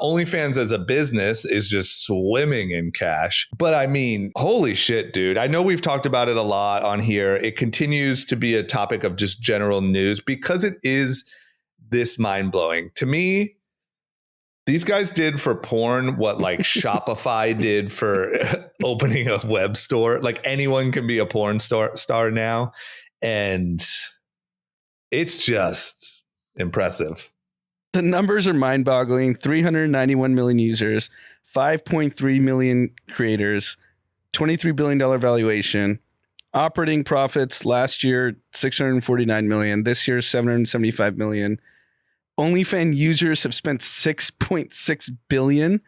OnlyFans as a business is just swimming in cash. But I mean, holy shit, dude. I know we've talked about it a lot on here. It continues to be a topic of just general news because it is this mind-blowing. To me, these guys did for porn what like Shopify did for opening a web store. Like anyone can be a porn star now. And it's just impressive. The numbers are mind-boggling. 391 million users, 5.3 million creators, $23 billion valuation. Operating profits last year, 649 million. This year, 775 million. OnlyFans users have spent 6.6 billion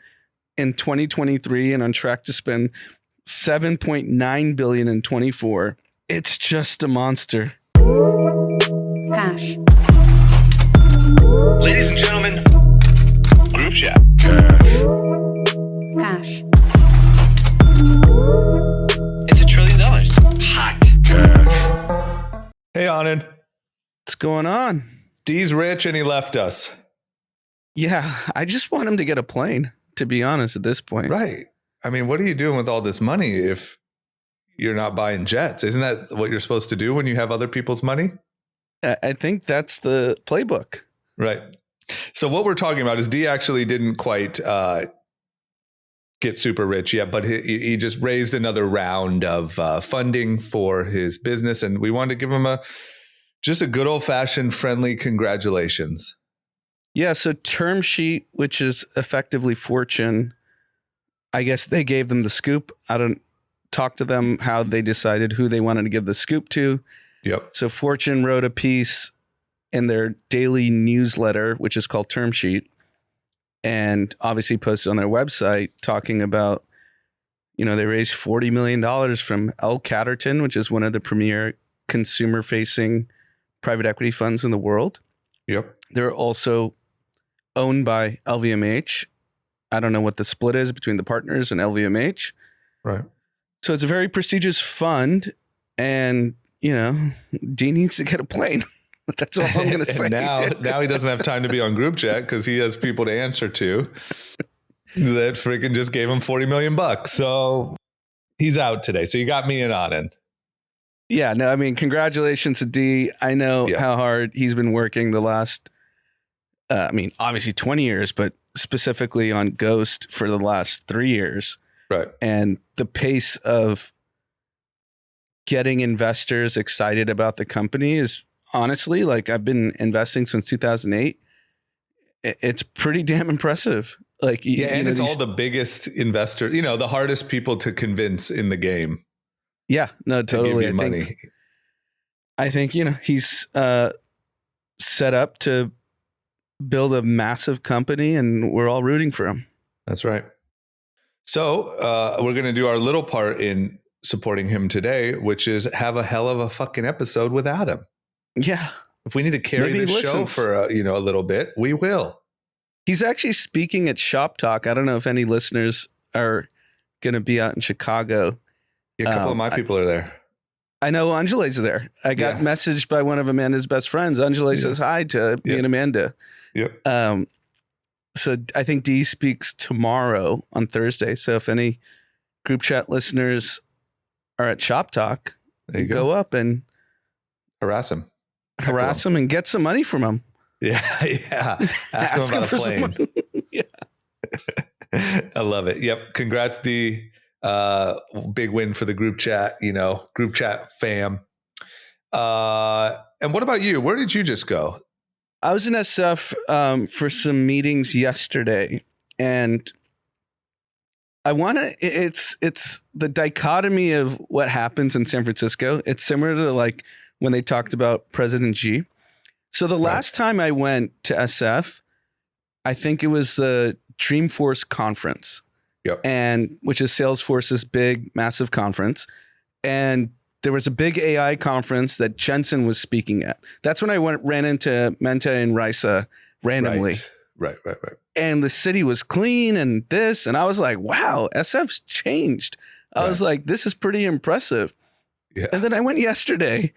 in 2023 and on track to spend 7.9 billion in 24. It's just a monster. Cash. Ladies and gentlemen, group chat. Cash. It's $1 trillion. Hot. Hey, Anand. What's going on? D's rich and he left us. Yeah, I just want him to get a plane, to be honest, at this point. Right. I mean, what are you doing with all this money if you're not buying jets? Isn't that what you're supposed to do when you have other people's money? I think that's the playbook. Right. So what we're talking about is D actually didn't quite get super rich yet, but he just raised another round of funding for his business. And we wanted to give him just a good old fashioned friendly congratulations. Yeah. So Term Sheet, which is effectively Fortune, I guess they gave them the scoop. I don't talk to them how they decided who they wanted to give the scoop to. Yep. So Fortune wrote a piece in their daily newsletter, which is called Term Sheet, and obviously posted on their website talking about, they raised $40 million from L. Catterton, which is one of the premier consumer-facing private equity funds in the world. Yep. They're also owned by LVMH. I don't know what the split is between the partners and LVMH. Right. So it's a very prestigious fund, and, D needs to get a plane. That's all I'm going to say. now he doesn't have time to be on group chat because he has people to answer to that freaking just gave him $40 million. So he's out today. So you got me and on. Yeah, no, I mean, congratulations to D. I know how hard he's been working the last, obviously 20 years, but specifically on Ghost for the last 3 years. Right. And the pace of getting investors excited about the company is honestly, like, I've been investing since 2008. It's pretty damn impressive. Like, and it's all the biggest investors, the hardest people to convince in the game. Yeah, no, totally. I think, he's set up to build a massive company, and we're all rooting for him. That's right. So we're going to do our little part in supporting him today, which is have a hell of a fucking episode without him. Yeah. If we need to carry this show for a little bit, we will. He's actually speaking at Shop Talk. I don't know if any listeners are going to be out in Chicago. Yeah, a couple of my people are there. I know Anjali's there. I got messaged by one of Amanda's best friends. Anjali says hi to me and Amanda. Yep. So I think D speaks tomorrow on Thursday. So if any group chat listeners are at Shop Talk, go up and harass him and get some money from him. Yeah. Ask him about a plane. I love it. Yep. Congrats, D. Big win for the group chat, group chat fam. And what about you? Where did you just go? I was in SF for some meetings yesterday, and it's the dichotomy of what happens in San Francisco. It's similar to like when they talked about President Xi. So the last time I went to SF, I think it was the Dreamforce conference. Yep. And which is Salesforce's big, massive conference. And there was a big AI conference that Jensen was speaking at. That's when I ran into Menta and Risa randomly. Right. And the city was clean and this. And I was like, wow, SF's changed. I was like, this is pretty impressive. Yeah. And then I went yesterday.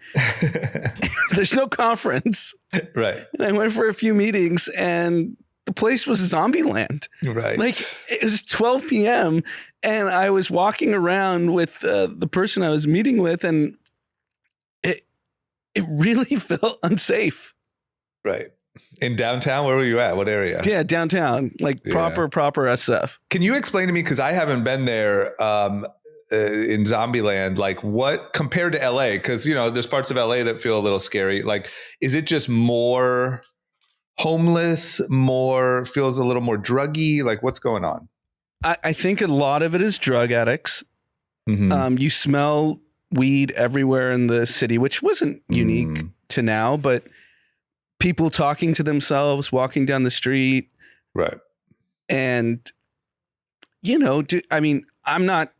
There's no conference. Right. And I went for a few meetings, and the place was Zombieland. Right. Like it was 12 p.m. and I was walking around with the person I was meeting with, and it really felt unsafe. Right. In downtown, where were you at? What area? Yeah, downtown, like proper SF. Can you explain to me, because I haven't been there in Zombieland, like what compared to LA? Because, you know, there's parts of LA that feel a little scary. Like, is it just more homeless, feels a little more druggy? Like, what's going on? I think a lot of it is drug addicts. Mm-hmm. You smell weed everywhere in the city, which wasn't unique to now, but people talking to themselves, walking down the street. Right. And, you know, I'm not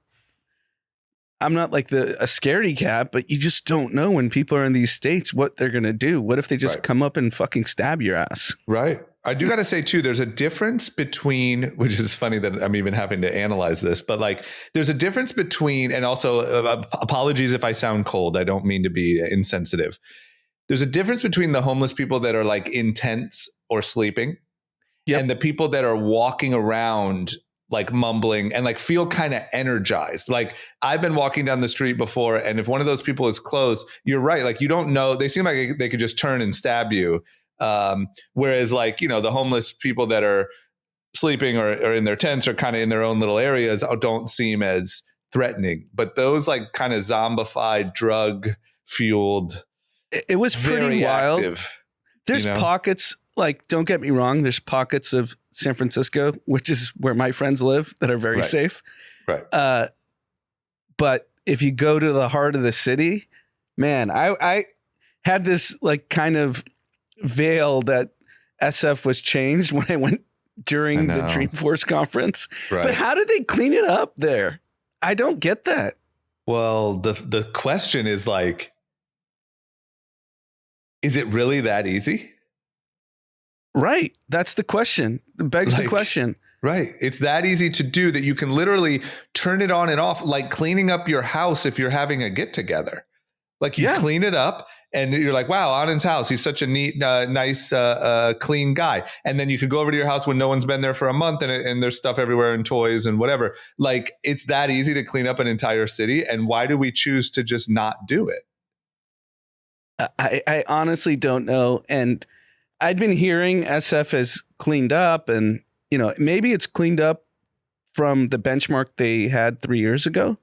like a scaredy cat, but you just don't know when people are in these states what they're going to do. What if they just come up and fucking stab your ass? Right. I do got to say, too, there's a difference between, which is funny that I'm even having to analyze this, but like there's a difference between, and also apologies if I sound cold. I don't mean to be insensitive. There's a difference between the homeless people that are like in tents or sleeping and the people that are walking around like mumbling and like feel kind of energized. Like I've been walking down the street before, and if one of those people is close, you're right. Like you don't know, they seem like they could just turn and stab you. Whereas like, you know, the homeless people that are sleeping or in their tents or kind of in their own little areas don't seem as threatening. But those like kind of zombified, drug fueled, it was pretty wild. Active, there's pockets, like, don't get me wrong, there's pockets of San Francisco, which is where my friends live, that are very safe. Right. But if you go to the heart of the city, man, I had this like kind of veil that SF was changed when I went during the Dreamforce conference. Right. But how did they clean it up there? I don't get that. Well, the question is like, is it really that easy? Right. That's the question. It begs the question. Right. It's that easy to do that you can literally turn it on and off, like cleaning up your house if you're having a get together. Like you clean it up and you're like, wow, Anand's house. He's such a neat, nice, clean guy. And then you could go over to your house when no one's been there for a month and there's stuff everywhere and toys and whatever. Like it's that easy to clean up an entire city. And why do we choose to just not do it? I honestly don't know. And I'd been hearing SF has cleaned up, and, you know, maybe it's cleaned up from the benchmark they had 3 years ago.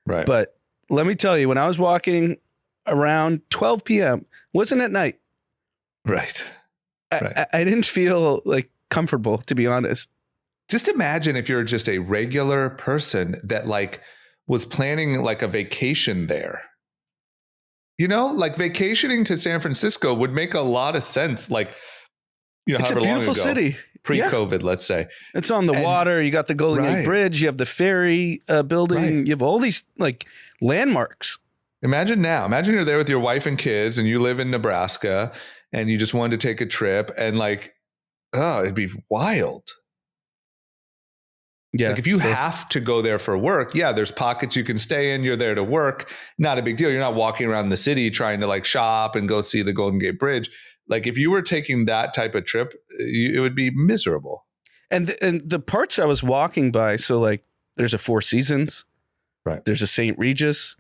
Right. But let me tell you, when I was walking around 12 p.m., wasn't at night. Right. I didn't feel like comfortable, to be honest. Just imagine if you're just a regular person that like was planning like a vacation there. You know, like vacationing to San Francisco would make a lot of sense. Like, you know, it's a beautiful city. Pre-COVID, let's say. It's on the water. You got the Golden Gate Bridge. You have the ferry building. Right. You have all these like landmarks. Imagine you're there with your wife and kids and you live in Nebraska and you just wanted to take a trip and like, oh, it'd be wild. Yeah. Like if you have to go there for work, there's pockets you can stay in. You're there to work. Not a big deal. You're not walking around the city trying to like shop and go see the Golden Gate Bridge. Like if you were taking that type of trip, it would be miserable. And the parts I was walking by, so like there's a Four Seasons, right? There's a St. Regis.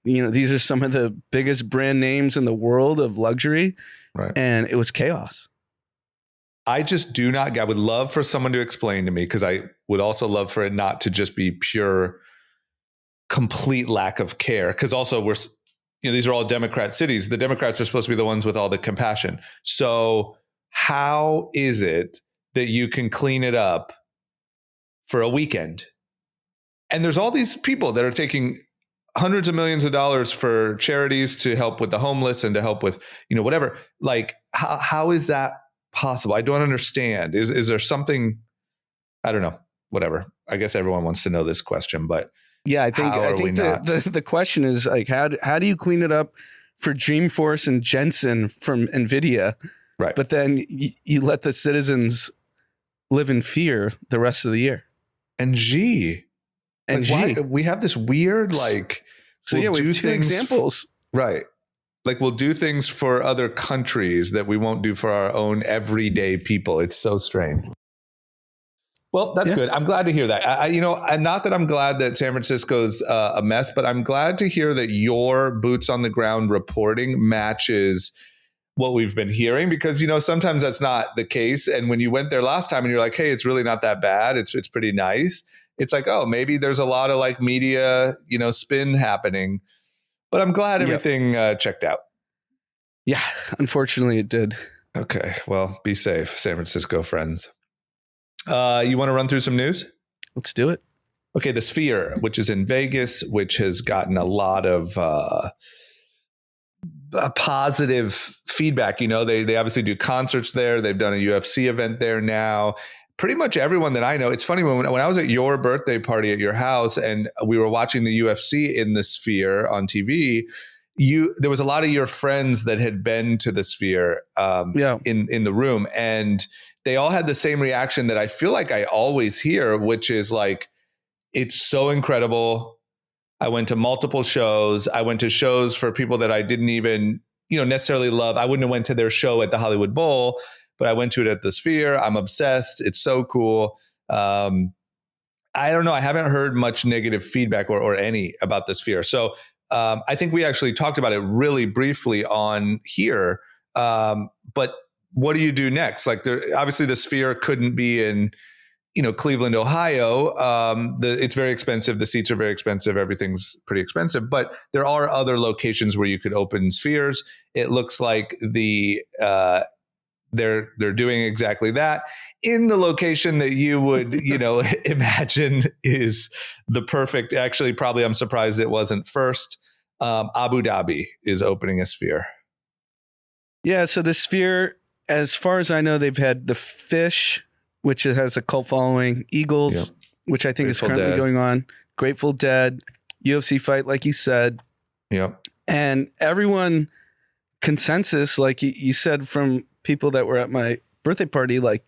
You know, these are some of the biggest brand names in the world of luxury. Right. And it was chaos. I just do not. I would love for someone to explain to me, because I would also love for it not to just be pure, complete lack of care. Because also these are all Democrat cities. The Democrats are supposed to be the ones with all the compassion. So how is it that you can clean it up for a weekend? And there's all these people that are taking hundreds of millions of dollars for charities to help with the homeless and to help with, you know, whatever. Like, how is that possible? I don't understand. Is there something? I don't know. Whatever. I guess everyone wants to know this question, but yeah, I think the question is like, how do you clean it up for Dreamforce and Jensen from NVIDIA? Right. But then you let the citizens live in fear the rest of the year. And why we have this weird like. So we have two examples. Right. Like we'll do things for other countries that we won't do for our own everyday people. It's so strange. Well, that's good. I'm glad to hear that. And not that I'm glad that San Francisco's a mess, but I'm glad to hear that your boots on the ground reporting matches what we've been hearing, because, sometimes that's not the case. And when you went there last time and you're like, hey, it's really not that bad. It's pretty nice. It's like, oh, maybe there's a lot of like media, spin happening, but I'm glad everything checked out. Yeah, unfortunately it did. Okay. Well, be safe, San Francisco friends. You want to run through some news? Let's do it. Okay, the Sphere, which is in Vegas, which has gotten a lot of positive feedback. They obviously do concerts there. They've done a UFC event there now. Pretty much everyone that I know. It's funny, when I was at your birthday party at your house and we were watching the UFC in the Sphere on TV, there was a lot of your friends that had been to the Sphere in the room, and they all had the same reaction that I feel like I always hear, which is like, it's so incredible. I went to multiple shows. I went to shows for people that I didn't even, necessarily love. I wouldn't have went to their show at the Hollywood Bowl, but I went to it at the Sphere. I'm obsessed. It's so cool. I don't know. I haven't heard much negative feedback or any about the Sphere. So I think we actually talked about it really briefly on here. But what do you do next? Like, obviously the Sphere couldn't be in, Cleveland, Ohio. It's very expensive. The seats are very expensive. Everything's pretty expensive, but there are other locations where you could open Spheres. It looks like they're doing exactly that in the location that you would, imagine is the perfect. Actually, probably I'm surprised it wasn't first. Abu Dhabi is opening a Sphere. Yeah. So the Sphere, as far as I know, they've had the Fish, which has a cult following, Eagles, which I think Grateful is currently going on, Grateful Dead, UFC fight, like you said. Yep. And everyone, consensus, like you said, from people that were at my birthday party, like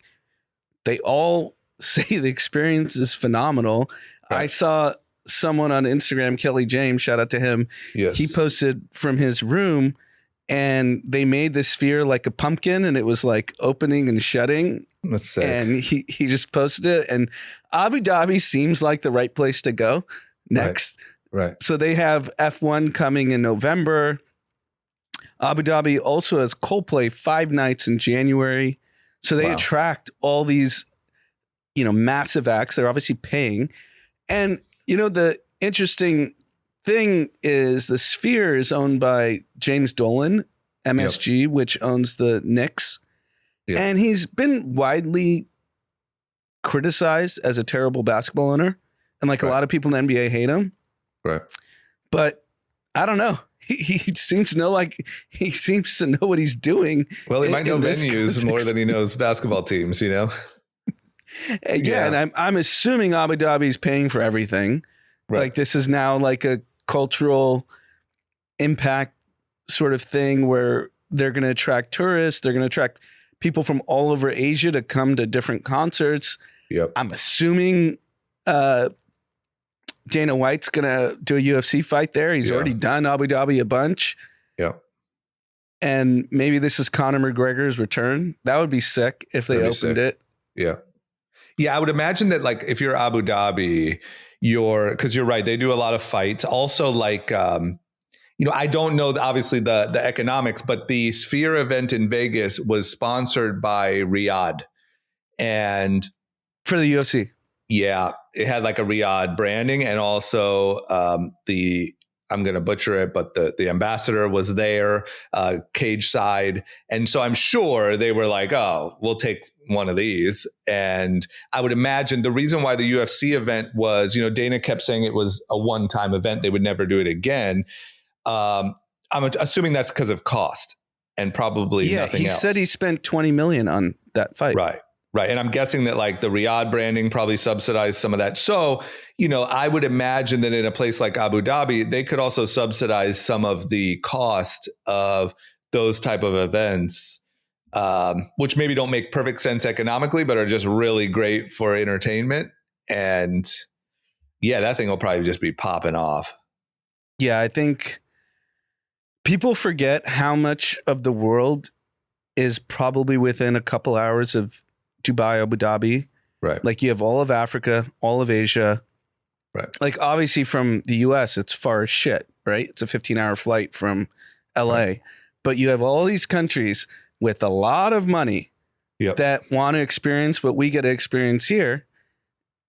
they all say the experience is phenomenal. Right. I saw someone on Instagram, Kelly James, shout out to him. Yes. He posted from his room, and they made the Sphere like a pumpkin, and it was like opening and shutting. That's sick. And he just posted it. And Abu Dhabi seems like the right place to go next. Right. So they have F1 coming in November. Abu Dhabi also has Coldplay 5 nights in January. So they attract all these, massive acts. They're obviously paying. And, the interesting thing is the Sphere is owned by James Dolan, MSG, which owns the Knicks. Yep. And he's been widely criticized as a terrible basketball owner. And a lot of people in the NBA hate him. Right. But I don't know. He seems to know what he's doing. Well, he might know venues more than he knows basketball teams, Yeah. And I'm assuming Abu Dhabi is paying for everything. Right. Like this is now like a cultural impact sort of thing where they're going to attract tourists. They're going to attract people from all over Asia to come to different concerts. Yep. I'm assuming Dana White's going to do a UFC fight there. He's already done Abu Dhabi a bunch. Yeah. And maybe this is Conor McGregor's return. That would be sick if they opened it. Yeah. Yeah, I would imagine that if you're Abu Dhabi, because you're right, they do a lot of fights. Also I don't know, obviously, the economics, but the Sphere event in Vegas was sponsored by Riyadh. And for the UFC. Yeah, it had like a Riyadh branding, and also I'm going to butcher it, but the ambassador was there, cage side. And so I'm sure they were like, oh, we'll take one of these. And I would imagine the reason why the UFC event was, Dana kept saying it was a one-time event. They would never do it again. I'm assuming that's because of cost and probably nothing else. He said he spent $20 million on that fight. Right. And I'm guessing that the Riyadh branding probably subsidized some of that. So, I would imagine that in a place like Abu Dhabi, they could also subsidize some of the cost of those type of events, which maybe don't make perfect sense economically, but are just really great for entertainment. And that thing will probably just be popping off. Yeah, I think people forget how much of the world is probably within a couple hours of Dubai, Abu Dhabi. Right. Like you have all of Africa, all of Asia. Right. Like obviously from the US, it's far as shit, right? It's a 15-hour flight from LA. Right. But you have all these countries with a lot of money Yep. that want to experience what we get to experience here.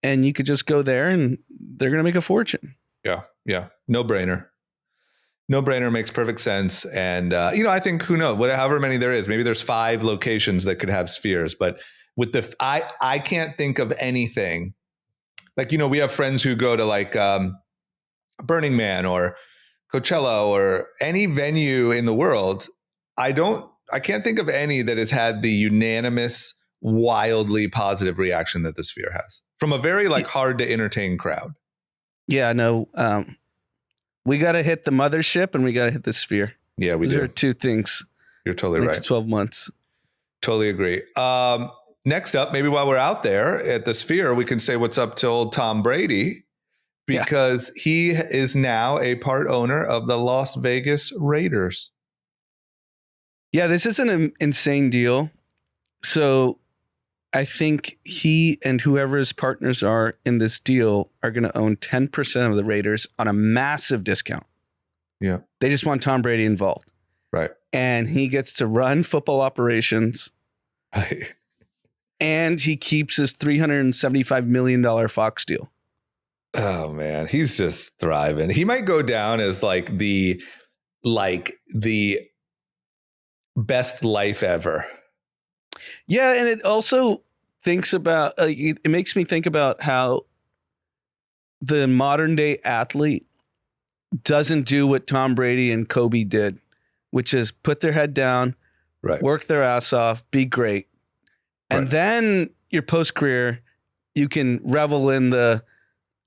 And you could just go there and they're going to make a fortune. Yeah. Yeah. No brainer. No brainer, makes perfect sense. And, I think, who knows, however many there is, maybe there's 5 locations that could have spheres, but with I can't think of anything like, we have friends who go to like, Burning Man or Coachella or any venue in the world. I can't think of any that has had the unanimous, wildly positive reaction that the sphere has from a very like hard to entertain crowd. Yeah, no, we got to hit the mothership and we got to hit the sphere. Yeah, we Those do. are 2 things. You're totally Next right. 12 months. Totally agree. Next up, maybe while we're out there at the sphere, we can say what's up to old Tom Brady because he is now a part owner of the Las Vegas Raiders. Yeah, this is an insane deal. So I think he and whoever his partners are in this deal are going to own 10% of the Raiders on a massive discount. Yeah. They just want Tom Brady involved. Right. And he gets to run football operations. Right. And he keeps his $375 million Fox deal. Oh man, he's just thriving. He might go down as like the best life ever. Yeah, and it also thinks about it makes me think about how the modern day athlete doesn't do what Tom Brady and Kobe did, which is put their head down, Right. work their ass off, be great. And Right. then your post career, you can revel in the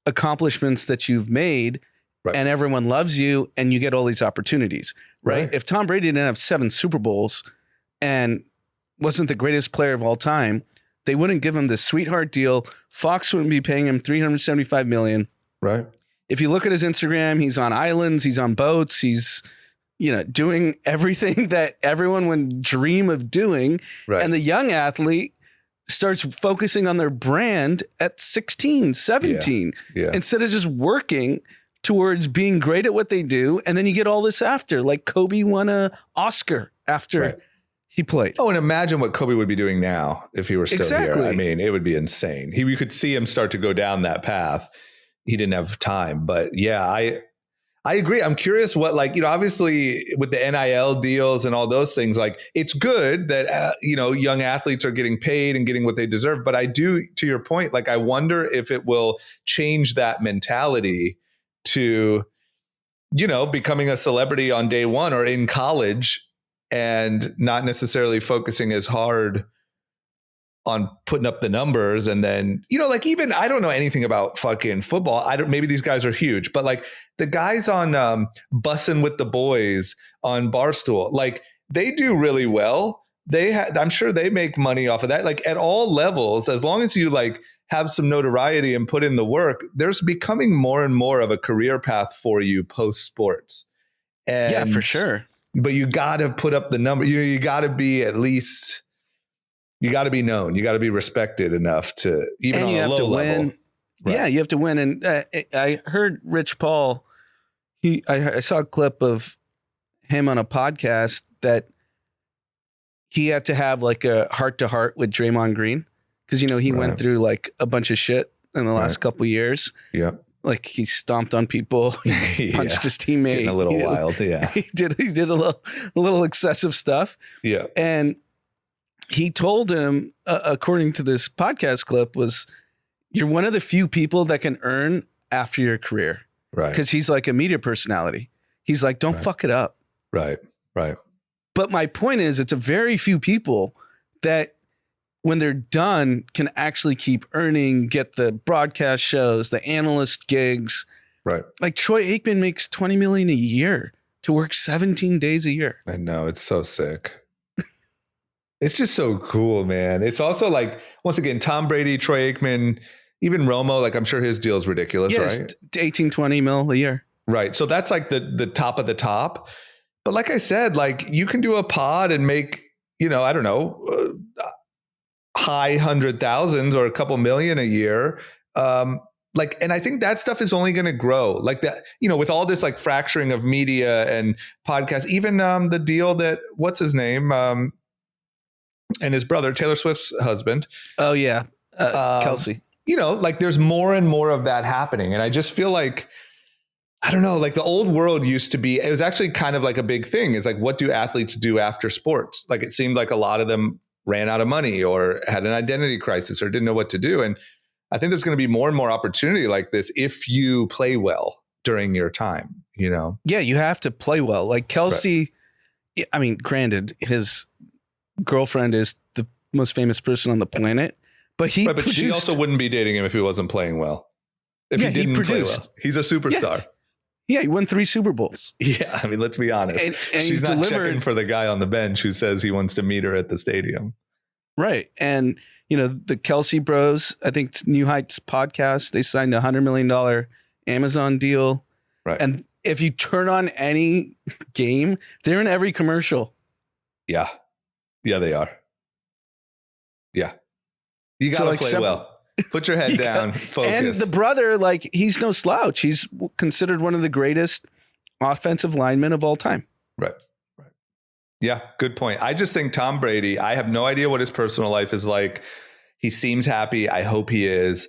accomplishments that you've made, Right. and everyone loves you and you get all these opportunities, right? Right. If Tom Brady didn't have 7 Super Bowls and wasn't the greatest player of all time, they wouldn't give him this sweetheart deal. Fox wouldn't be paying him $375 million. Right. If you look at his Instagram, he's on islands, he's on boats, he's doing everything that everyone would dream of doing. Right. And the young athlete starts focusing on their brand at 16, 17, Yeah. instead of just working towards being great at what they do. And then you get all this after, like Kobe won an Oscar after Right. he played. Oh, and imagine what Kobe would be doing now if he were still Exactly. here. I mean, it would be insane. You could see him start to go down that path. He didn't have time, but yeah, I agree. I'm curious what, obviously with the NIL deals and all those things, it's good that, young athletes are getting paid and getting what they deserve. But I do, to your point, I wonder if it will change that mentality to, becoming a celebrity on day one or in college and not necessarily focusing as hard on putting up the numbers. And then, even I don't know anything about fucking football. Maybe these guys are huge, but the guys on Bussin' with the Boys on Barstool, they do really well. I'm sure they make money off of that. At all levels, as long as you have some notoriety and put in the work, there's becoming more and more of a career path for you post sports. And Yeah, for sure. But you got to put up the number. You got to be at least. You got to be known. You got to be respected enough to even And on you a have low to level. win. Right. Yeah, you have to win. And I heard Rich Paul. I saw a clip of him on a podcast that he had to have a heart to heart with Draymond Green because he went through a bunch of shit in the last couple years. Yeah. He stomped on people, he punched his teammate. Getting a little wild. Yeah. He did a little excessive stuff. Yeah. And he told him, according to this podcast clip, was you're one of the few people that can earn after your career. Right. Because he's a media personality. He's don't fuck it up. Right. Right. But my point is, it's a very few people that when they're done can actually keep earning, get the broadcast shows, the analyst gigs. Right. Troy Aikman makes $20 million a year to work 17 days a year. I know. It's so sick. It's just so cool, man. It's also once again, Tom Brady, Troy Aikman, even Romo, I'm sure his deal is ridiculous, right? 18, 20 mil a year. Right. So that's the top of the top. But like I said, you can do a pod and make, I don't know, high 100,000s or a couple million a year. And I think that stuff is only going to grow like that, with all this like fracturing of media and podcasts, even the deal that what's his name and his brother, Taylor Swift's husband. Oh yeah. Kelsey. Like there's more and more of that happening. And I just feel like, I don't know, like the old world used to be, it was actually kind of like a big thing. Is like, what do athletes do after sports? Like it seemed like a lot of them ran out of money or had an identity crisis or didn't know what to do. And I think there's going to be more and more opportunity like this if you play well during your time, Yeah, you have to play well. Like Kelsey, right. I mean, granted, his girlfriend is the most famous person on the planet, but but she also wouldn't be dating him if he wasn't playing well. If he didn't play well. He's a superstar. Yeah, he won 3 Super Bowls. Yeah, I mean, let's be honest. And she's not checking for the guy on the bench who says he wants to meet her at the stadium. Right. And the Kelsey Bros, I think New Heights podcast, they signed a $100 million Amazon deal. Right. And if you turn on any game, they're in every commercial. Yeah. Yeah, they are. Yeah. You got to play well. Put your head down. Focus. And the brother, like, he's no slouch. He's considered one of the greatest offensive linemen of all time. Right. Yeah, good point. I just think Tom Brady, I have no idea what his personal life is like. He seems happy. I hope he is.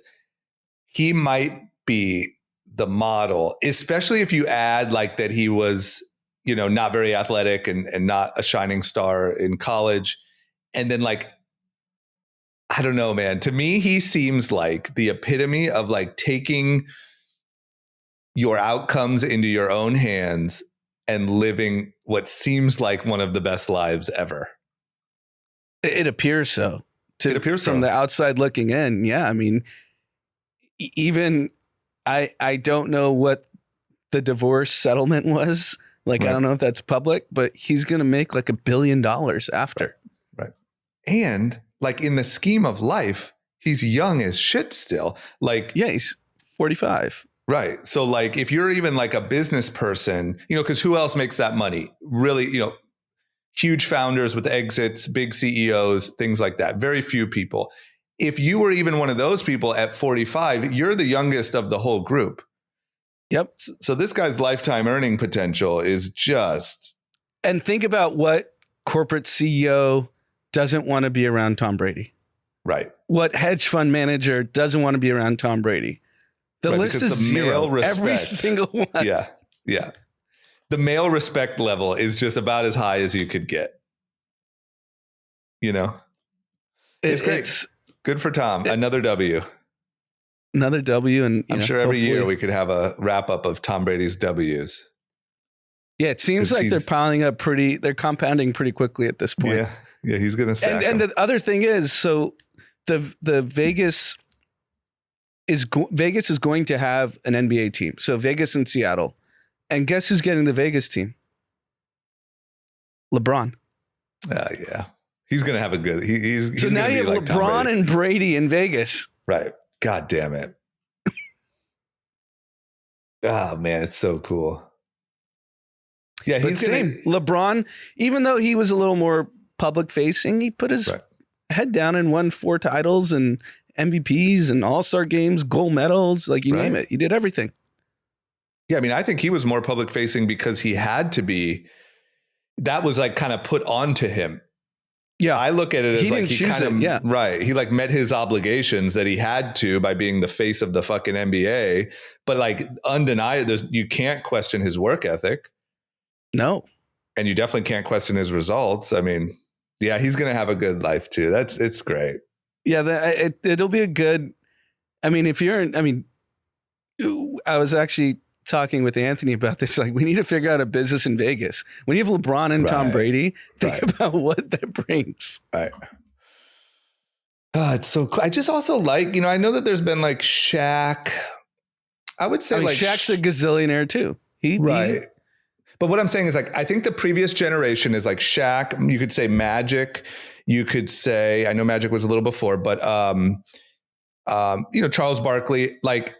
He might be the model, especially if you add like that he was, not very athletic and not a shining star in college. And then like, I don't know, man. To me, he seems like the epitome of like taking your outcomes into your own hands and living what seems like one of the best lives ever. It appears so. It appears from the outside looking in. Yeah. I mean, even I don't know what the divorce settlement was. Like, right. I don't know if that's public, but he's going to make like $1 billion after. Right. And like in the scheme of life, he's young as shit still. Like, yeah, he's 45. Right. So like if you're even like a business person, because who else makes that money? Really, huge founders with exits, big CEOs, things like that. Very few people. If you were even one of those people at 45, you're the youngest of the whole group. Yep. So this guy's lifetime earning potential is just. And think about what corporate CEO doesn't want to be around Tom Brady. Right. What hedge fund manager doesn't want to be around Tom Brady? The list is zero. Every single one. Yeah. Yeah. The male respect level is just about as high as you could get. It's great. It's good for Tom. Another W. Another W. And I'm sure every year we could have a wrap up of Tom Brady's W's. Yeah. It seems like they're piling up they're compounding pretty quickly at this point. Yeah. Yeah. He's going to stack And the other thing is, so the Vegas is going to have an NBA team. So Vegas and Seattle. And guess who's getting the Vegas team? LeBron. Yeah. He's going to have a good. So now you have like LeBron and Brady in Vegas. Right. God damn it. Oh, man. It's so cool. Yeah. But LeBron, even though he was a little more public facing, he put his head down and won 4 titles and MVPs and all-star games, gold medals, like you name it. He did everything. Yeah, I mean, I think he was more public facing because he had to be. That was like kind of put onto him. Yeah, I look at it as like he kind of right. He like met his obligations that he had to by being the face of the fucking NBA. But like undeniable, you can't question his work ethic. No, and you definitely can't question his results. I mean, yeah, he's gonna have a good life too. It's great. Yeah, it'll be a good. I mean, I was actually talking with Anthony about this. Like, we need to figure out a business in Vegas. When you have LeBron and Tom Brady, think about what that brings. Right. Oh, it's so cool. I just also like, I know that there's been like Shaq. I would say Shaq's a gazillionaire too. But what I'm saying is like, I think the previous generation is like Shaq. You could say Magic. You could say, I know Magic was a little before, but, Charles Barkley, like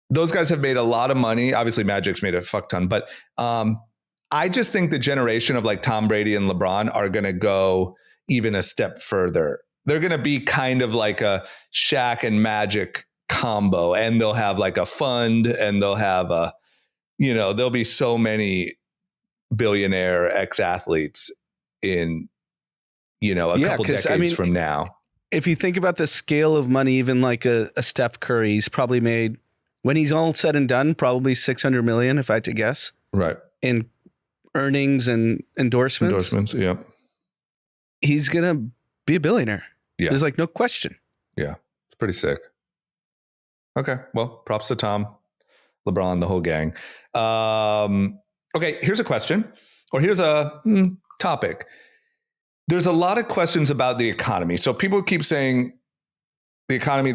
those guys have made a lot of money. Obviously Magic's made a fuck ton, but, I just think the generation of like Tom Brady and LeBron are going to go even a step further They're going to be kind of like a Shaq and Magic combo, and they'll have like a fund, and they'll have there'll be so many billionaire ex-athletes in, a couple decades from now. If you think about the scale of money, even like a Steph Curry, he's probably made, when he's all said and done, probably 600 million, if I had to guess. Right. In earnings and endorsements. Yeah. He's going to be a billionaire. Yeah. There's like no question. Yeah. It's pretty sick. Okay. Well, props to Tom, LeBron, the whole gang. Okay. Here's a question, or here's a topic. There's a lot of questions about the economy. So people keep saying the economy.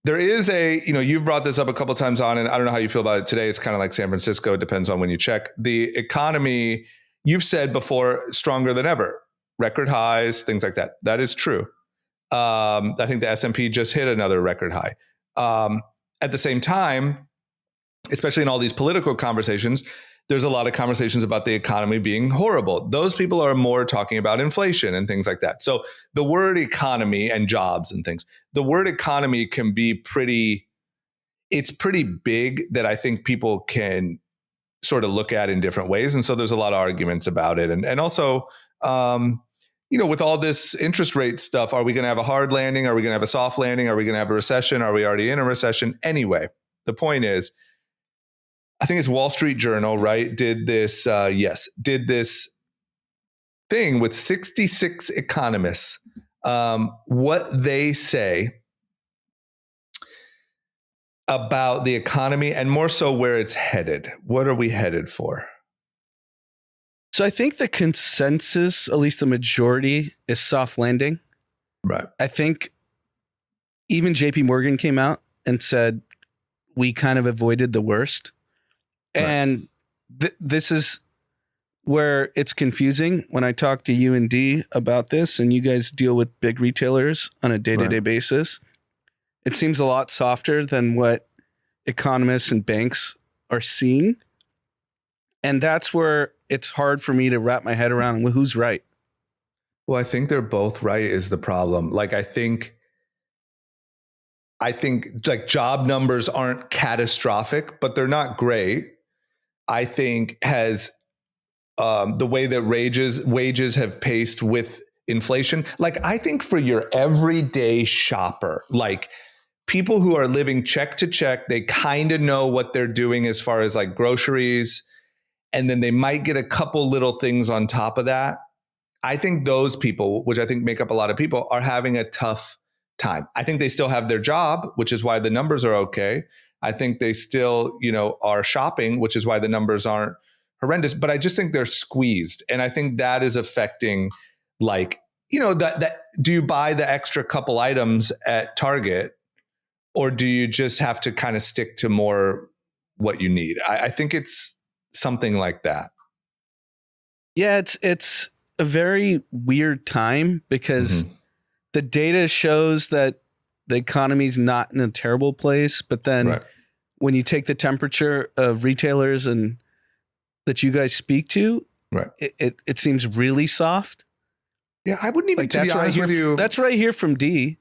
There is you've brought this up a couple of times on, and I don't know how you feel about it today. It's kind of like San Francisco. It depends on when you check. The economy, you've said before, stronger than ever. Record highs, things like that. That is true. I think the S&P just hit another record high. At the same time, especially in all these political conversations, there's a lot of conversations about the economy being horrible. Those people are more talking about inflation and things like that. So the word economy and jobs and things, the word economy can be it's pretty big that I think people can sort of look at in different ways. And so there's a lot of arguments about it. And also, with all this interest rate stuff, are we going to have a hard landing? Are we going to have a soft landing? Are we going to have a recession? Are we already in a recession? Anyway, the point is, I think it's Wall Street Journal, right? Did this thing with 66 economists, what they say about the economy and more so where it's headed. What are we headed for? So I think the consensus, at least the majority, is soft landing. Right. I think even JP Morgan came out and said, we kind of avoided the worst. Right. And this is where it's confusing when I talk to you and D about this, and you guys deal with big retailers on a day-to-day basis. It seems a lot softer than what economists and banks are seeing. And that's where it's hard for me to wrap my head around who's right. Well, I think they're both right is the problem. Like, I think like job numbers aren't catastrophic, but they're not great. I think the way that wages have paced with inflation. Like, I think for your everyday shopper, like people who are living check to check, they kind of know what they're doing as far as like groceries. And then they might get a couple little things on top of that. I think those people, which I think make up a lot of people, are having a tough time. I think they still have their job, which is why the numbers are okay. I think they still, are shopping, which is why the numbers aren't horrendous. But I just think they're squeezed. And I think that is affecting, like, that do you buy the extra couple items at Target, or do you just have to kind of stick to more what you need? I think it's something like that. Yeah, it's a very weird time because the data shows that the economy's not in a terrible place, but then when you take the temperature of retailers and that you guys speak to, it seems really soft. Yeah, I wouldn't even, to be honest with you. That's what I hear from D.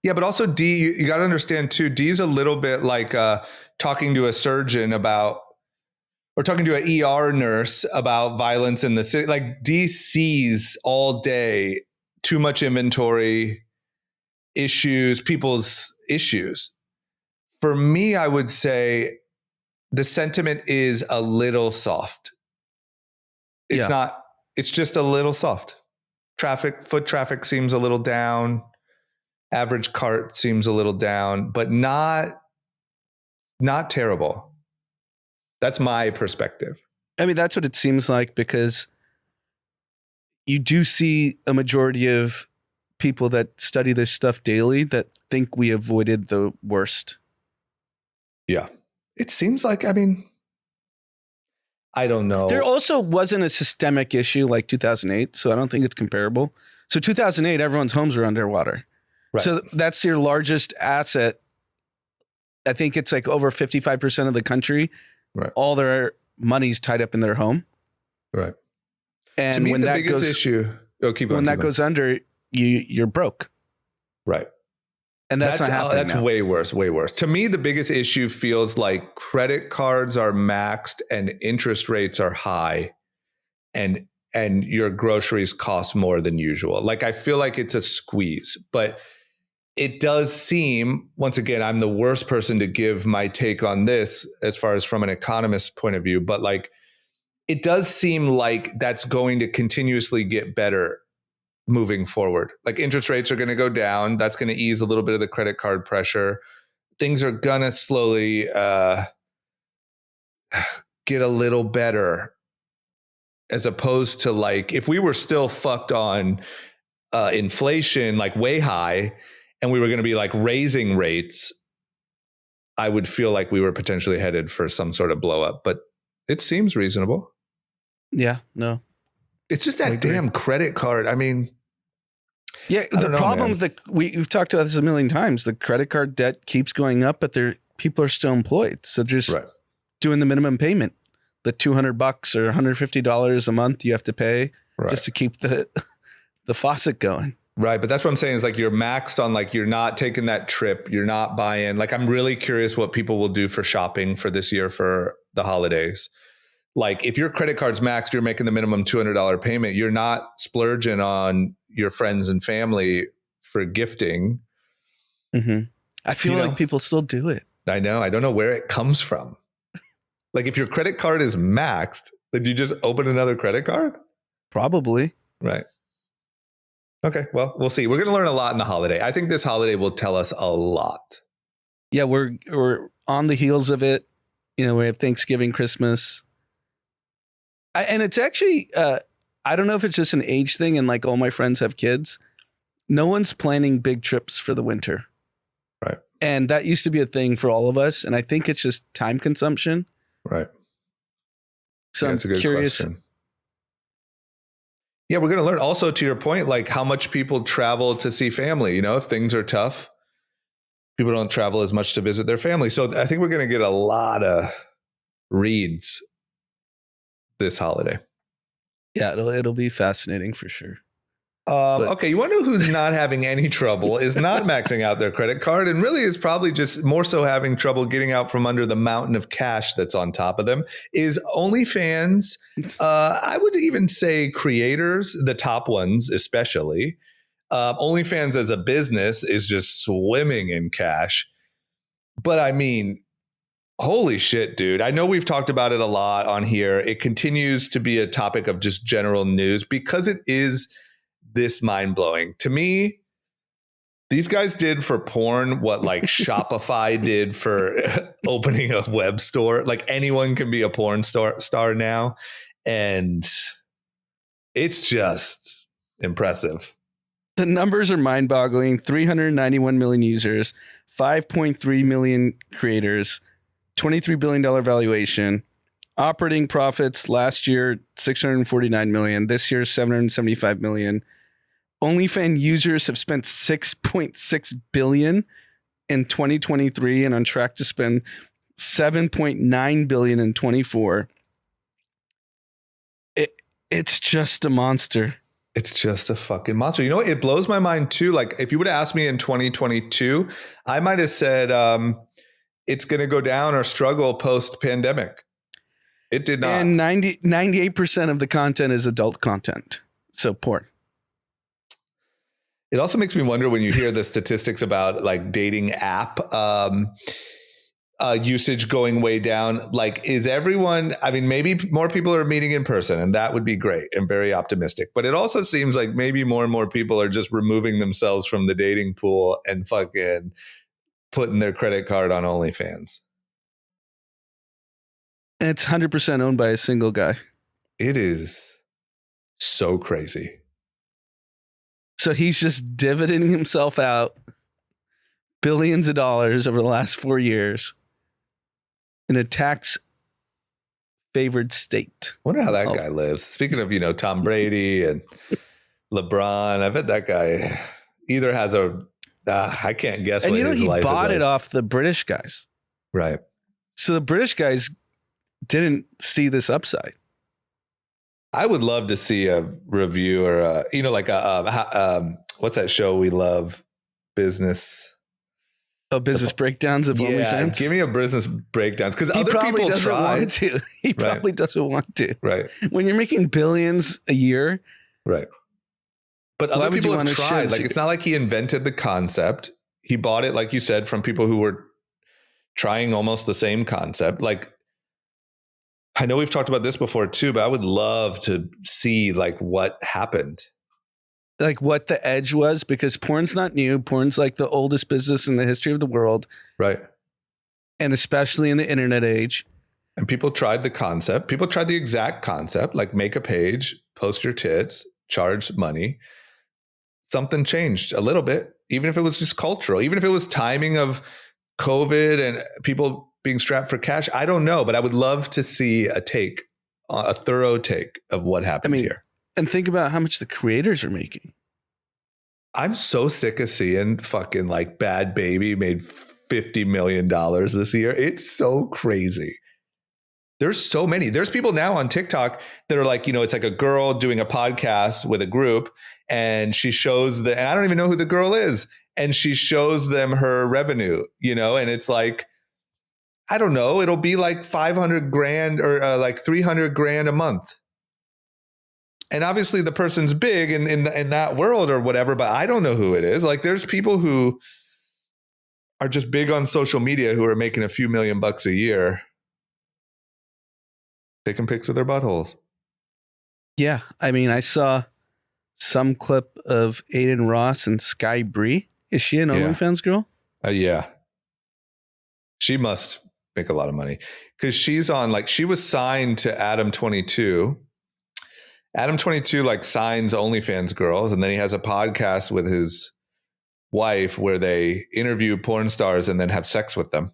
Yeah, but also D, you got to understand too, D's a little bit like talking to a surgeon about, or talking to an ER nurse about violence in the city. Like, D sees all day too much inventory, issues, people's issues. For me, I would say the sentiment is a little soft. It's not, it's just a little soft. Foot traffic seems a little down. Average cart seems a little down, but not terrible. That's my perspective. I mean, that's what it seems like, because you do see a majority of people that study this stuff daily that think we avoided the worst. Yeah. It seems like, I mean, I don't know. There also wasn't a systemic issue like 2008, so I don't think it's comparable. So 2008, everyone's homes were underwater. Right. So that's your largest asset. I think it's like over 55% of the country. Right. All their money's tied up in their home. Right. And to me, when the that biggest goes, issue, when that goes under, you're broke. Right. And that's not happening that's now. way worse. To me, the biggest issue feels like credit cards are maxed and interest rates are high, and your groceries cost more than usual. Like, I feel like it's a squeeze, but it does seem, once again, I'm the worst person to give my take on this as far as from an economist's point of view, but like, it does seem like that's going to continuously get better moving forward. Like, interest rates are going to go down. That's going to ease a little bit of the credit card pressure. Things are going to slowly get a little better, as opposed to like, if we were still fucked on inflation, like way high, and we were going to be like raising rates, I would feel like we were potentially headed for some sort of blow up, but it seems reasonable. Yeah, no. It's just that damn credit card. I mean, yeah, the problem with we've talked about this a million times. The credit card debt keeps going up, but people are still employed. So just doing the minimum payment, the $200 or $150 a month you have to pay just to keep the faucet going. Right. But that's what I'm saying is like, you're maxed on, like, you're not taking that trip. You're not buying. Like, I'm really curious what people will do for shopping for this year for the holidays. Like, if your credit card's maxed, you're making the minimum $200 payment. You're not splurging on your friends and family for gifting. Mm-hmm. I feel like people still do it. I know. I don't know where it comes from. Like, if your credit card is maxed, then you just open another credit card? Probably. Right. Okay, well, we'll see. We're going to learn a lot in the holiday. I think this holiday will tell us a lot. Yeah, we're on the heels of it. You know, we have Thanksgiving, Christmas. And it's actually, I don't know if it's just an age thing and like all my friends have kids. No one's planning big trips for the winter. Right. And that used to be a thing for all of us. And I think it's just time consumption. Right. So that's I'm a good curious. Question. Yeah, we're going to learn also, to your point, like how much people travel to see family. You know, if things are tough, people don't travel as much to visit their family. So I think we're going to get a lot of reads this holiday. Yeah, it'll be fascinating for sure. Okay, you want to know who's not having any trouble, is not maxing out their credit card, and really is probably just more so having trouble getting out from under the mountain of cash that's on top of them, is OnlyFans. I would even say creators, the top ones especially. OnlyFans as a business is just swimming in cash. But I mean, holy shit, dude. I know we've talked about it a lot on here. It continues to be a topic of just general news because it is this mind-blowing. To me, these guys did for porn what like Shopify did for opening a web store. Like, anyone can be a porn star now. And it's just impressive. The numbers are mind-boggling. 391 million users, 5.3 million creators, $23 billion valuation. Operating profits last year, 649 million. This year, 775 million. OnlyFans users have spent 6.6 billion in 2023 and on track to spend 7.9 billion in 24. It's just a monster. It's just a fucking monster. You know what? It blows my mind too. Like, if you would have asked me in 2022, I might have said it's going to go down or struggle post-pandemic. It did not. And 98% of the content is adult content. So porn. It also makes me wonder when you hear the statistics about like dating app usage going way down. Like, is everyone, I mean, maybe more people are meeting in person, and that would be great and very optimistic. But it also seems like maybe more and more people are just removing themselves from the dating pool and fucking putting their credit card on OnlyFans. And it's 100% owned by a single guy. It is so crazy. So he's just dividending himself out billions of dollars over the last 4 years in a tax favored state. Wonder how that guy lives. Speaking of, you know, Tom Brady and LeBron, I bet that guy either has I can't guess. And what you know, his he life bought is it like. off the British guys. Right. So the British guys didn't see this upside. I would love to see a review or like what's that show we love? Business. Oh, business breakdowns of OnlyFans. Give me a business breakdowns because He other probably people doesn't tried. want to. He probably doesn't want to. Right. When you're making billions a year, Right. But Why other would you people have want to share tried. the Like, secret? it's not like he invented the concept. He bought it, like you said, from people who were trying almost the same concept. Like, I know we've talked about this before too, but I would love to see like what happened. like what the edge was, because porn's not new. Porn's like the oldest business in the history of the world, Right. and especially in the internet age. And people tried the concept. People tried the exact concept, like make a page, post your tits, charge money. Something changed a little bit, even if it was just cultural, even if it was timing of COVID and people being strapped for cash. I don't know, but I would love to see a thorough take of what happened here. And think about how much the creators are making. I'm so sick of seeing fucking like Bad Baby made $50 million this year. It's so crazy. There's so many. There's people now on TikTok that are like, it's like a girl doing a podcast with a group, and she shows and I don't even know who the girl is. And she shows them her revenue, and it's like, I don't know, it'll be like 500 grand or like 300 grand a month. And obviously the person's big in that world or whatever, but I don't know who it is. Like, there's people who are just big on social media who are making a few $1,000,000 a year taking pics of their buttholes. Yeah. I mean, I saw some clip of Aiden Ross and Sky Bree. Is she an OnlyFans girl? Yeah. She must make a lot of money because she's on, like, she was signed to Adam 22. Adam 22 like signs OnlyFans girls, and then he has a podcast with his wife where they interview porn stars and then have sex with them.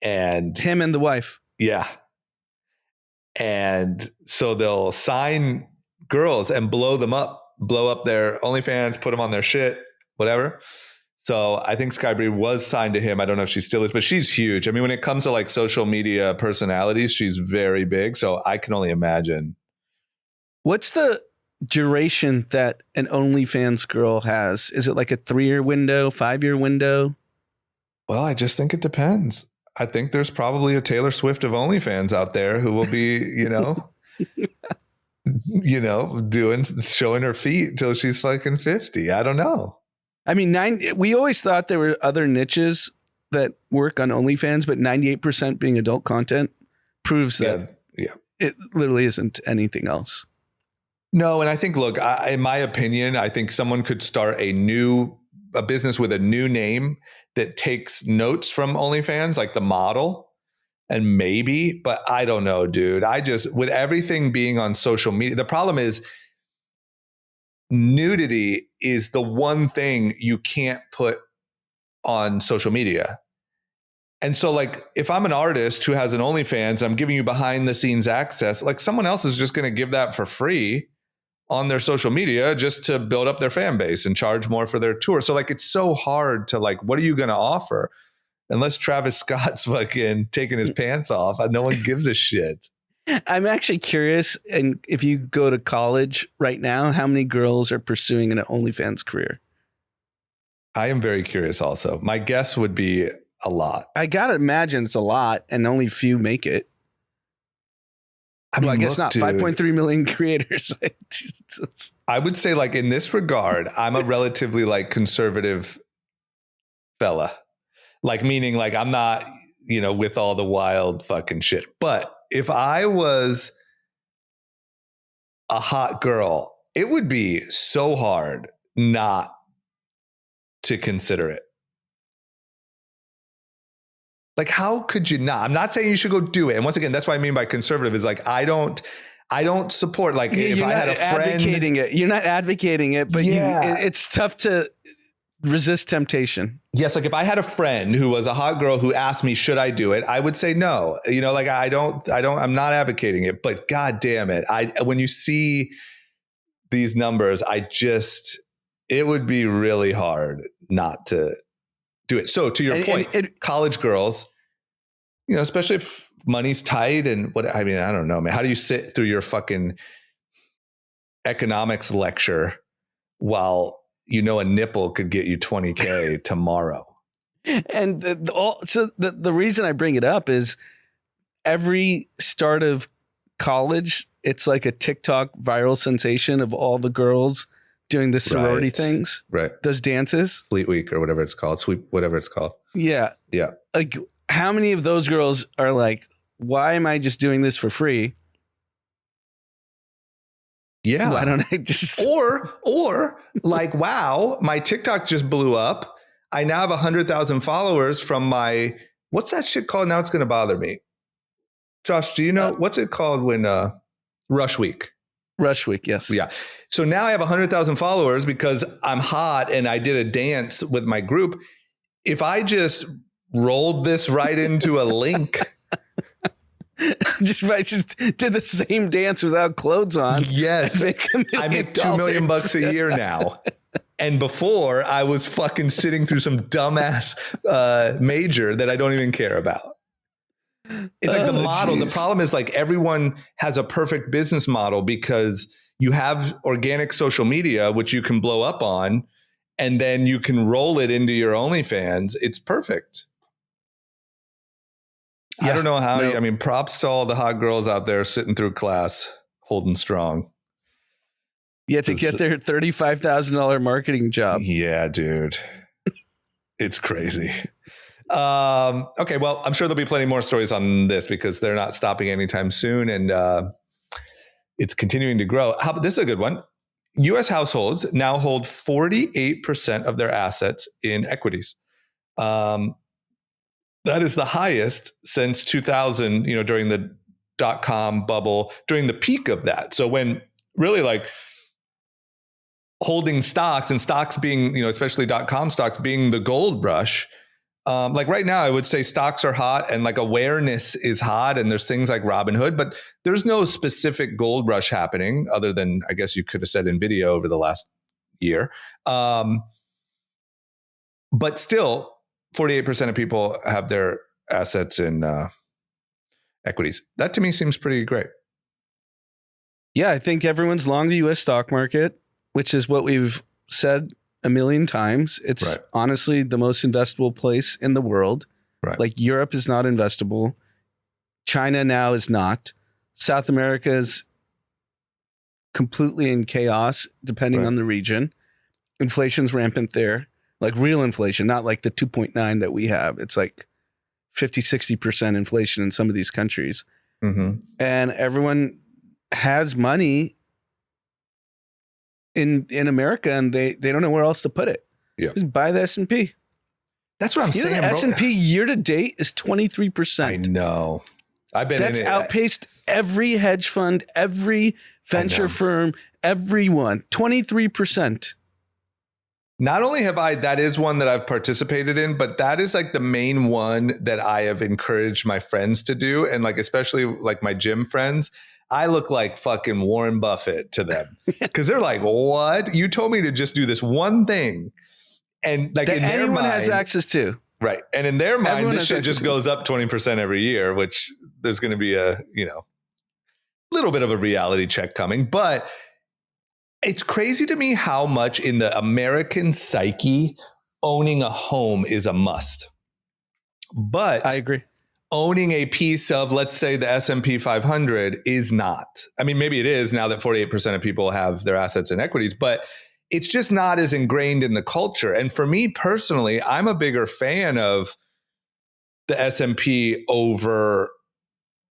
And him and the wife. Yeah. And so they'll sign girls and blow up their OnlyFans, put them on their shit, whatever. So I think Sky Bree was signed to him. I don't know if she still is, but she's huge. I mean, when it comes to like social media personalities, she's very big. So I can only imagine. What's the duration that an OnlyFans girl has? Is it like a 3-year window, 5-year window? Well, I just think it depends. I think there's probably a Taylor Swift of OnlyFans out there who will be, showing her feet till she's fucking 50. I don't know. I mean, we always thought there were other niches that work on OnlyFans, but 98% being adult content proves that it literally isn't anything else. No, and I think, look, in my opinion, I think someone could start a business with a new name that takes notes from OnlyFans, like the model, and maybe, but I don't know, dude. With everything being on social media, the problem is nudity is the one thing you can't put on social media. And so, like, if I'm an artist who has an OnlyFans, I'm giving you behind the scenes access, like someone else is just going to give that for free on their social media just to build up their fan base and charge more for their tour. So like, it's so hard to like, what are you going to offer? Unless Travis Scott's fucking taking his pants off, no one gives a shit. I'm actually curious. And if you go to college right now, how many girls are pursuing an OnlyFans career? I am very curious also. My guess would be a lot. I got to imagine it's a lot and only few make it. I guess not. 5.3 million creators. I would say, like, in this regard, I'm a relatively like conservative fella. Like, meaning like I'm not, with all the wild fucking shit. But if I was a hot girl, it would be so hard not to consider it. Like, how could you not? I'm not saying you should go do it. And once again, that's what I mean by conservative is like, I don't support, like, if I had a friend. You're not advocating it, but it's tough to resist temptation. Yes. Like, if I had a friend who was a hot girl who asked me, should I do it? I would say no. Like, I'm not advocating it, but God damn it. When you see these numbers, it would be really hard not to do it. So to your point, college girls, especially if money's tight and I don't know, man. How do you sit through your fucking economics lecture while you know, a nipple could get you 20K tomorrow. And the reason I bring it up is every start of college, it's like a TikTok viral sensation of all the girls doing the sorority things. Right. Those dances. Fleet Week or whatever it's called. Sweep, whatever it's called. Yeah. Yeah. Like, how many of those girls are like, why am I just doing this for free? Yeah. Why don't I just or like, wow, my TikTok just blew up. I now have 100,000 followers from my, what's that shit called? Now it's going to bother me. Josh, do you know what's it called when Rush Week? Rush Week, yes. Yeah. So now I have 100,000 followers because I'm hot and I did a dance with my group. If I just rolled this right into a link, I just did the same dance without clothes on. Yes, I make $2 million a year now. And before I was fucking sitting through some dumbass major that I don't even care about. It's like the model. Geez. The problem is like everyone has a perfect business model because you have organic social media, which you can blow up on, and then you can roll it into your OnlyFans. It's perfect. Yeah, I don't know how. I mean, props to all the hot girls out there sitting through class, holding strong. You have to get their $35,000 marketing job. Yeah, dude. It's crazy. Okay, well, I'm sure there'll be plenty more stories on this because they're not stopping anytime soon, and it's continuing to grow. This is a good one. U.S. households now hold 48% of their assets in equities. That is the highest since 2000, you know, during the .com bubble, during the peak of that. So when really like holding stocks and stocks being, you know, especially .com stocks being the gold rush, like right now, I would say stocks are hot and like awareness is hot. And there's things like Robinhood, but there's no specific gold rush happening other than, I guess you could have said NVIDIA over the last year. But still, 48% of people have their assets in equities. That to me seems pretty great. Yeah, I think everyone's long the U.S. stock market, which is what we've said a million times. It's honestly the most investable place in the world. Right. Like Europe is not investable. China now is not. South America is completely in chaos, depending on the region. Inflation's rampant there. Like real inflation, not like the 2.9 that we have. It's like 50, 60% inflation in some of these countries. Mm-hmm. And everyone has money in America and they don't know where else to put it. Yeah. Just buy the S&P. That's what I'm saying. The S&P year to date is 23%. I know. That's outpaced every hedge fund, every venture firm, everyone. 23%. Not only have that is one that I've participated in, but that is like the main one that I have encouraged my friends to do. And like, especially like my gym friends, I look like fucking Warren Buffett to them because they're like, what? You told me to just do this one thing. And like that in their anyone mind, has access to. Right. And in their mind, everyone this shit just goes up 20% every year, which there's going to be a, you know, little bit of a reality check coming, but it's crazy to me how much in the American psyche owning a home is a must. But I agree. Owning a piece of, let's say, the S&P 500 is not. I mean, maybe it is now that 48% of people have their assets in equities, but it's just not as ingrained in the culture. And for me personally, I'm a bigger fan of the S&P over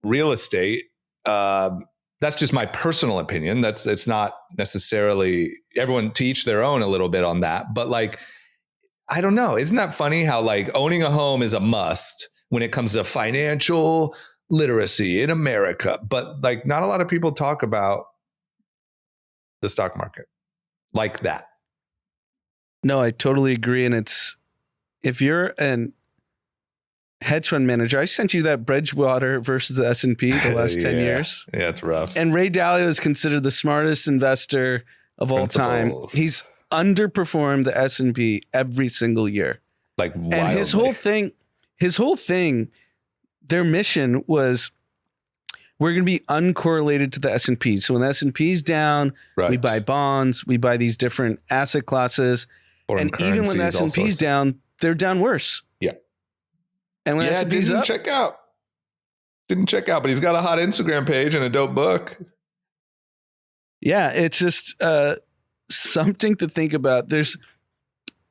real estate. That's just my personal opinion. It's not necessarily everyone to each their own a little bit on that. But like, I don't know. Isn't that funny how like owning a home is a must when it comes to financial literacy in America? But like not a lot of people talk about the stock market like that. No, I totally agree. And it's, if you're an hedge fund manager, I sent you that Bridgewater versus the S&P the last 10 years. Yeah, it's rough. And Ray Dalio is considered the smartest investor of all time. He's underperformed the S&P every single year. Like wildly. And his whole thing, their mission was, we're going to be uncorrelated to the S&P. So when the S&P is down, Right. we buy bonds, we buy these different asset classes. Foreign And even when the currencies, all S&P is sorts. down, they're down worse. Yeah. And when the Yeah, S&P is didn't up, check out. Didn't check out, but he's got a hot Instagram page and a dope book. yeah, it's just something to think about.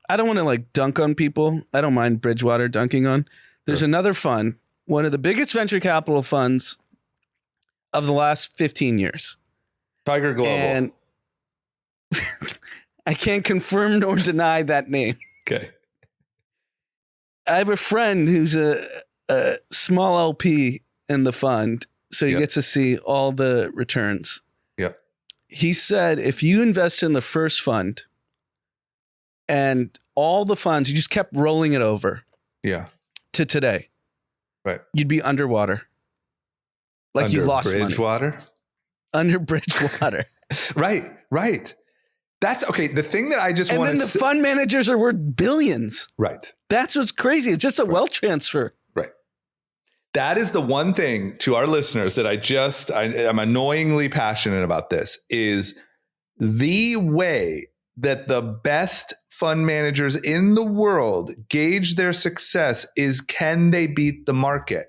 I don't want to like dunk on people. I don't mind Bridgewater dunking on. There's Sure. another fund, one of the biggest venture capital funds of the last 15 years. Tiger Global. And I can't confirm nor deny that name. Okay. I have a friend who's a small LP in the fund, so he Yep. gets to see all the returns. Yep. He said if you invest in the first fund and all the funds, you just kept rolling it over Yeah. to today, Right. you'd be underwater. Like Under you lost money. Bridgewater. Under Bridgewater. Right. That's okay. The thing that I just And want then to the fund managers are worth billions. Right. That's what's crazy. It's just a wealth transfer. Right. That is the one thing to our listeners that I'm annoyingly passionate about this is the way that the best fund managers in the world gauge their success is can they beat the market?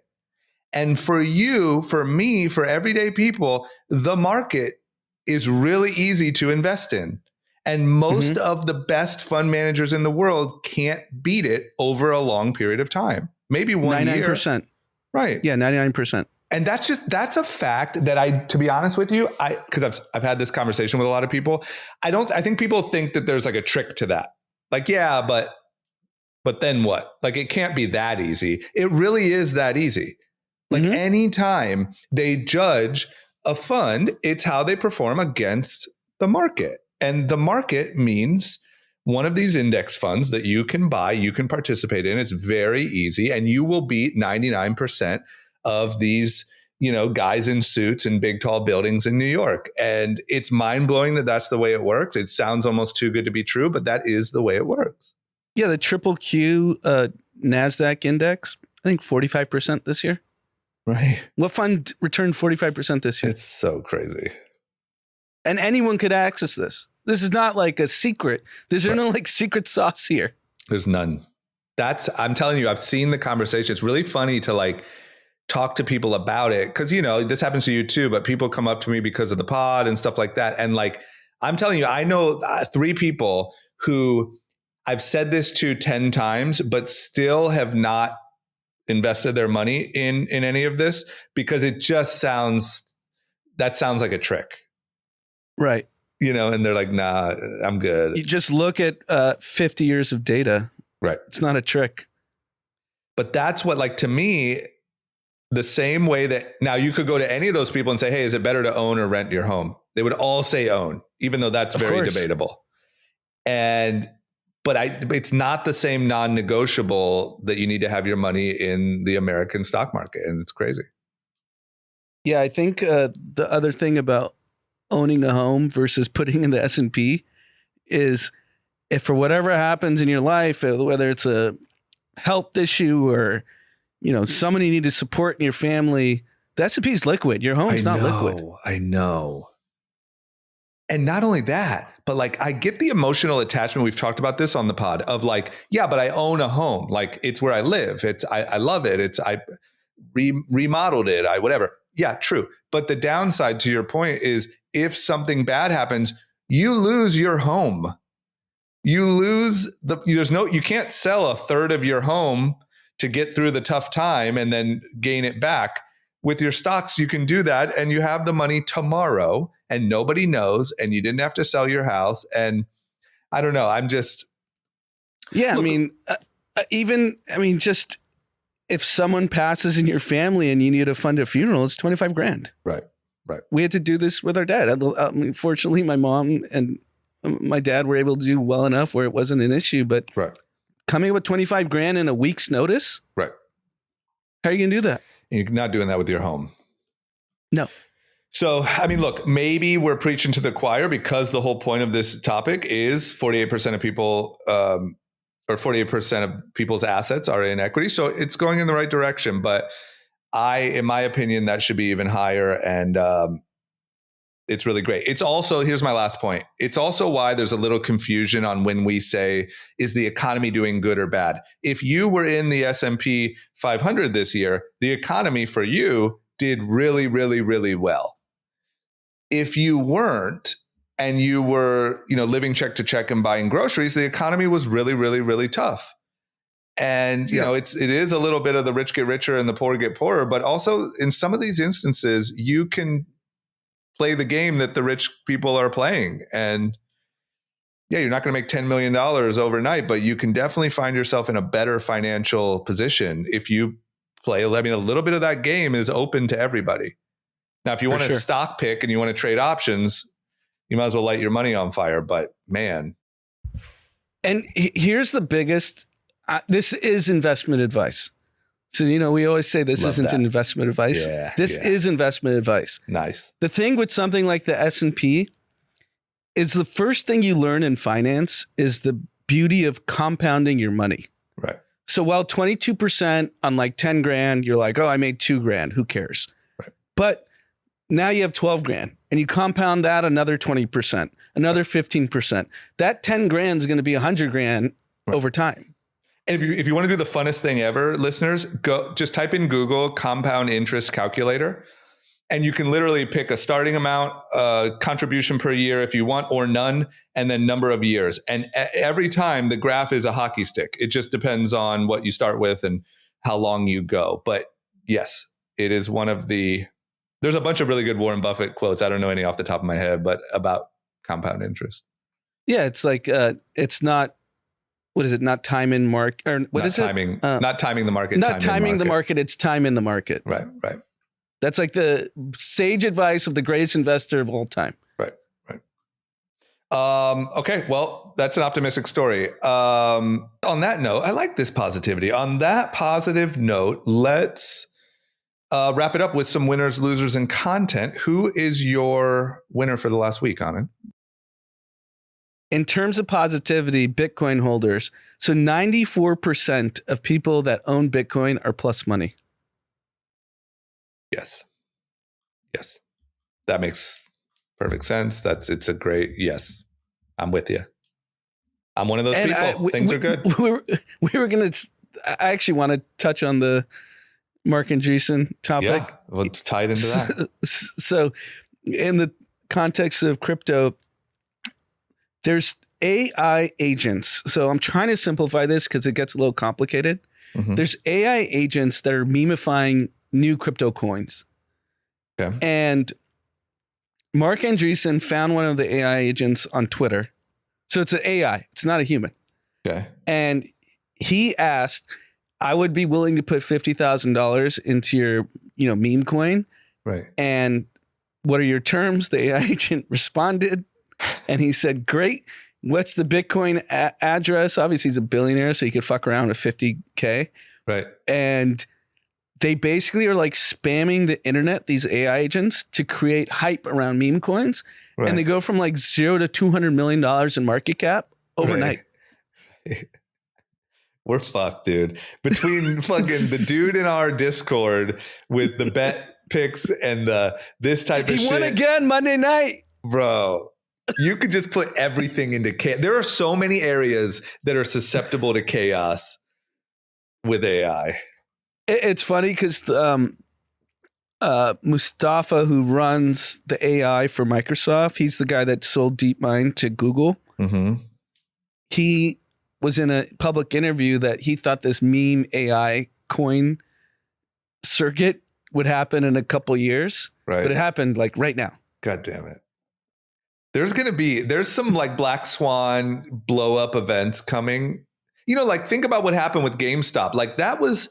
And for you, for me, for everyday people, the market is really easy to invest in. And most of the best fund managers in the world can't beat it over a long period of time. Maybe 1 year. 99%. Right. Yeah, 99%. And that's a fact that to be honest with you, because I've had this conversation with a lot of people. I think people think that there's like a trick to that. Like, yeah, but then what? Like, it can't be that easy. It really is that easy. Like anytime they judge a fund, it's how they perform against the market. And the market means one of these index funds that you can buy, you can participate in. It's very easy. And you will beat 99% of these, guys in suits in big, tall buildings in New York. And it's mind blowing that that's the way it works. It sounds almost too good to be true, but that is the way it works. Yeah, the triple Q NASDAQ index, I think 45% this year. Right. What fund returned 45% this year? It's so crazy. And anyone could access this. This is not like a secret. There's no like secret sauce here. There's none. I'm telling you, I've seen the conversation. It's really funny to like talk to people about it. Cause this happens to you too, but people come up to me because of the pod and stuff like that. And like, I'm telling you, I know 3 people who I've said this to 10 times, but still have not invested their money in any of this because it just sounds like a trick. Right. And they're like, nah, I'm good. You just look at 50 years of data. Right. It's not a trick. But that's what, like, to me, the same way that now you could go to any of those people and say, hey, is it better to own or rent your home? They would all say own, even though that's very debatable. But it's not the same non-negotiable that you need to have your money in the American stock market. And it's crazy. Yeah, I think the other thing about owning a home versus putting in the S&P is if for whatever happens in your life, whether it's a health issue or, someone you need to support in your family, the S&P is liquid. Your home's not liquid. I know. And not only that, but like I get the emotional attachment. We've talked about this on the pod of like, yeah, but I own a home. Like it's where I live. I love it. I remodeled it. whatever. Yeah, true. But the downside to your point is if something bad happens, you lose your home. You lose you can't sell a third of your home to get through the tough time and then gain it back. With your stocks, you can do that and you have the money tomorrow and nobody knows and you didn't have to sell your house. And I don't know. I'm just. Yeah. Just if someone passes in your family and you need to fund a funeral, it's $25,000. Right. We had to do this with our dad. Fortunately, my mom and my dad were able to do well enough where it wasn't an issue, but coming up with $25,000 in a week's notice. Right. How are you going to do that? You're not doing that with your home. No. So, look, maybe we're preaching to the choir because the whole point of this topic is 48% of people or 48% of people's assets are in equity. So it's going in the right direction. But in my opinion, that should be even higher. And it's really great. It's also, here's my last point. It's also why there's a little confusion on when we say, is the economy doing good or bad? If you were in the S&P 500 this year, the economy for you did really, really, really well. If you weren't, and you were, living check to check and buying groceries, the economy was really, really, really tough. And, it is a little bit of the rich get richer and the poor get poorer, but also in some of these instances, you can play the game that the rich people are playing. And you're not going to make $10 million overnight, but you can definitely find yourself in a better financial position if you play. I mean, a little bit of that game is open to everybody. Now, if you want to stock pick and you want to trade options, you might as well light your money on fire. But man. And here's the biggest, this is investment advice. So, we always say this isn't investment advice. This is investment advice. Nice. The thing with something like the S&P is the first thing you learn in finance is the beauty of compounding your money. Right. So while 22% on like 10 grand, you're like, oh, I made 2 grand. Who cares? Right. But now you have 12 grand and you compound that another 20%, another 15%. That 10 grand is going to be 100 grand over time. And if you want to do the funnest thing ever, listeners, just type in Google compound interest calculator, and you can literally pick a starting amount, contribution per year if you want, or none, and then number of years. And every time the graph is a hockey stick. It just depends on what you start with and how long you go. But yes, it is one of there's a bunch of really good Warren Buffett quotes. I don't know any off the top of my head, but about compound interest. Yeah, it's like it's not. What is it? Not time in market, or what not is timing, it? Not timing the market. Not timing the market. It's time in the market. Right. That's like the sage advice of the greatest investor of all time. Right. Okay. Well, that's an optimistic story. On that note, I like this positivity. On that positive note, let's wrap it up with some winners, losers, and content. Who is your winner for the last week, Anand? In terms of positivity, Bitcoin holders. So 94% of people that own Bitcoin are plus money. Yes. That makes perfect sense. It's a great, yes. I'm with you. I'm one of those people. Things are good. We were going to, I actually want to touch on the Mark Andreessen topic. Yeah, we'll tie it into that. So in the context of crypto, there's AI agents. So I'm trying to simplify this because it gets a little complicated. Mm-hmm. There's AI agents that are memifying new crypto coins. Okay. And Mark Andreessen found one of the AI agents on Twitter. So it's an AI. It's not a human. Okay. And he asked, I would be willing to put $50,000 into your, meme coin. Right. And what are your terms? The AI agent responded. And he said, great. What's the Bitcoin address? Obviously, he's a billionaire, so he could fuck around with 50K. Right. And they basically are like spamming the internet, these AI agents, to create hype around meme coins. Right. And they go from like $0 to $200 million in market cap overnight. Right. We're fucked, dude. Between fucking the dude in our Discord with the bet picks and this type of shit. He won again Monday night. Bro. You could just put everything into chaos. There are so many areas that are susceptible to chaos with AI. It's funny because Mustafa, who runs the AI for Microsoft, he's the guy that sold DeepMind to Google. Mm-hmm. He was in a public interview that he thought this meme AI coin circuit would happen in a couple years. Right. But it happened like right now. God damn it. There's some like black swan blow up events coming. Like think about what happened with GameStop. Like that was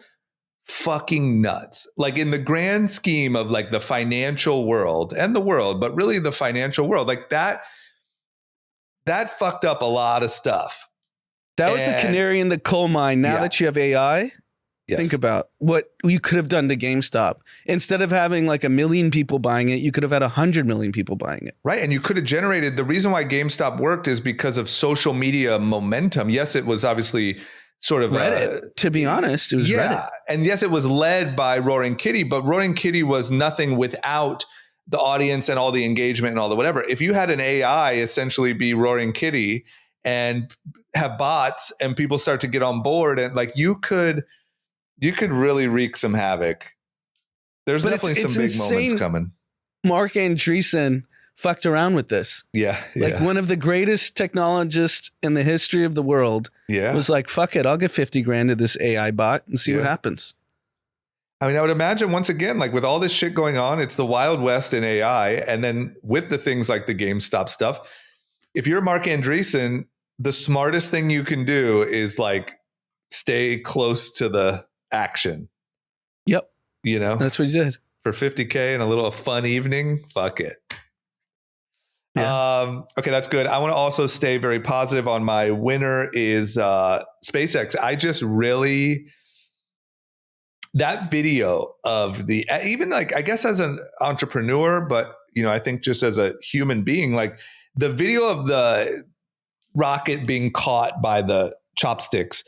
fucking nuts. Like in the grand scheme of like the financial world and the world, but really the financial world, like that fucked up a lot of stuff. That was the canary in the coal mine. Now that you have AI, yes. Think about what you could have done to GameStop. Instead of having like 1 million people buying it, you could have had 100 million people buying it. Right. And you could have generated, the reason why GameStop worked is because of social media momentum. Yes, it was obviously sort of Reddit. To be honest, it was Reddit. And yes, it was led by Roaring Kitty, but Roaring Kitty was nothing without the audience and all the engagement and all the whatever. If you had an AI essentially be Roaring Kitty and have bots and people start to get on board, and like you could really wreak some havoc. There's definitely some big moments coming. Mark Andreessen fucked around with this. Yeah. Like one of the greatest technologists in the history of the world was like, fuck it, I'll get 50 grand to this AI bot and see what happens. I mean, I would imagine once again, like with all this shit going on, it's the Wild West in AI. And then with the things like the GameStop stuff, if you're Mark Andreessen, the smartest thing you can do is like stay close to the action. Yep. You know, that's what he did for 50K and a little fun evening. Fuck it. Yeah. Okay, that's good. I want to also stay very positive on my winner is SpaceX. I just really, that video of the, even like, I guess as an entrepreneur, but you know, I think just as a human being, like the video of the rocket being caught by the chopsticks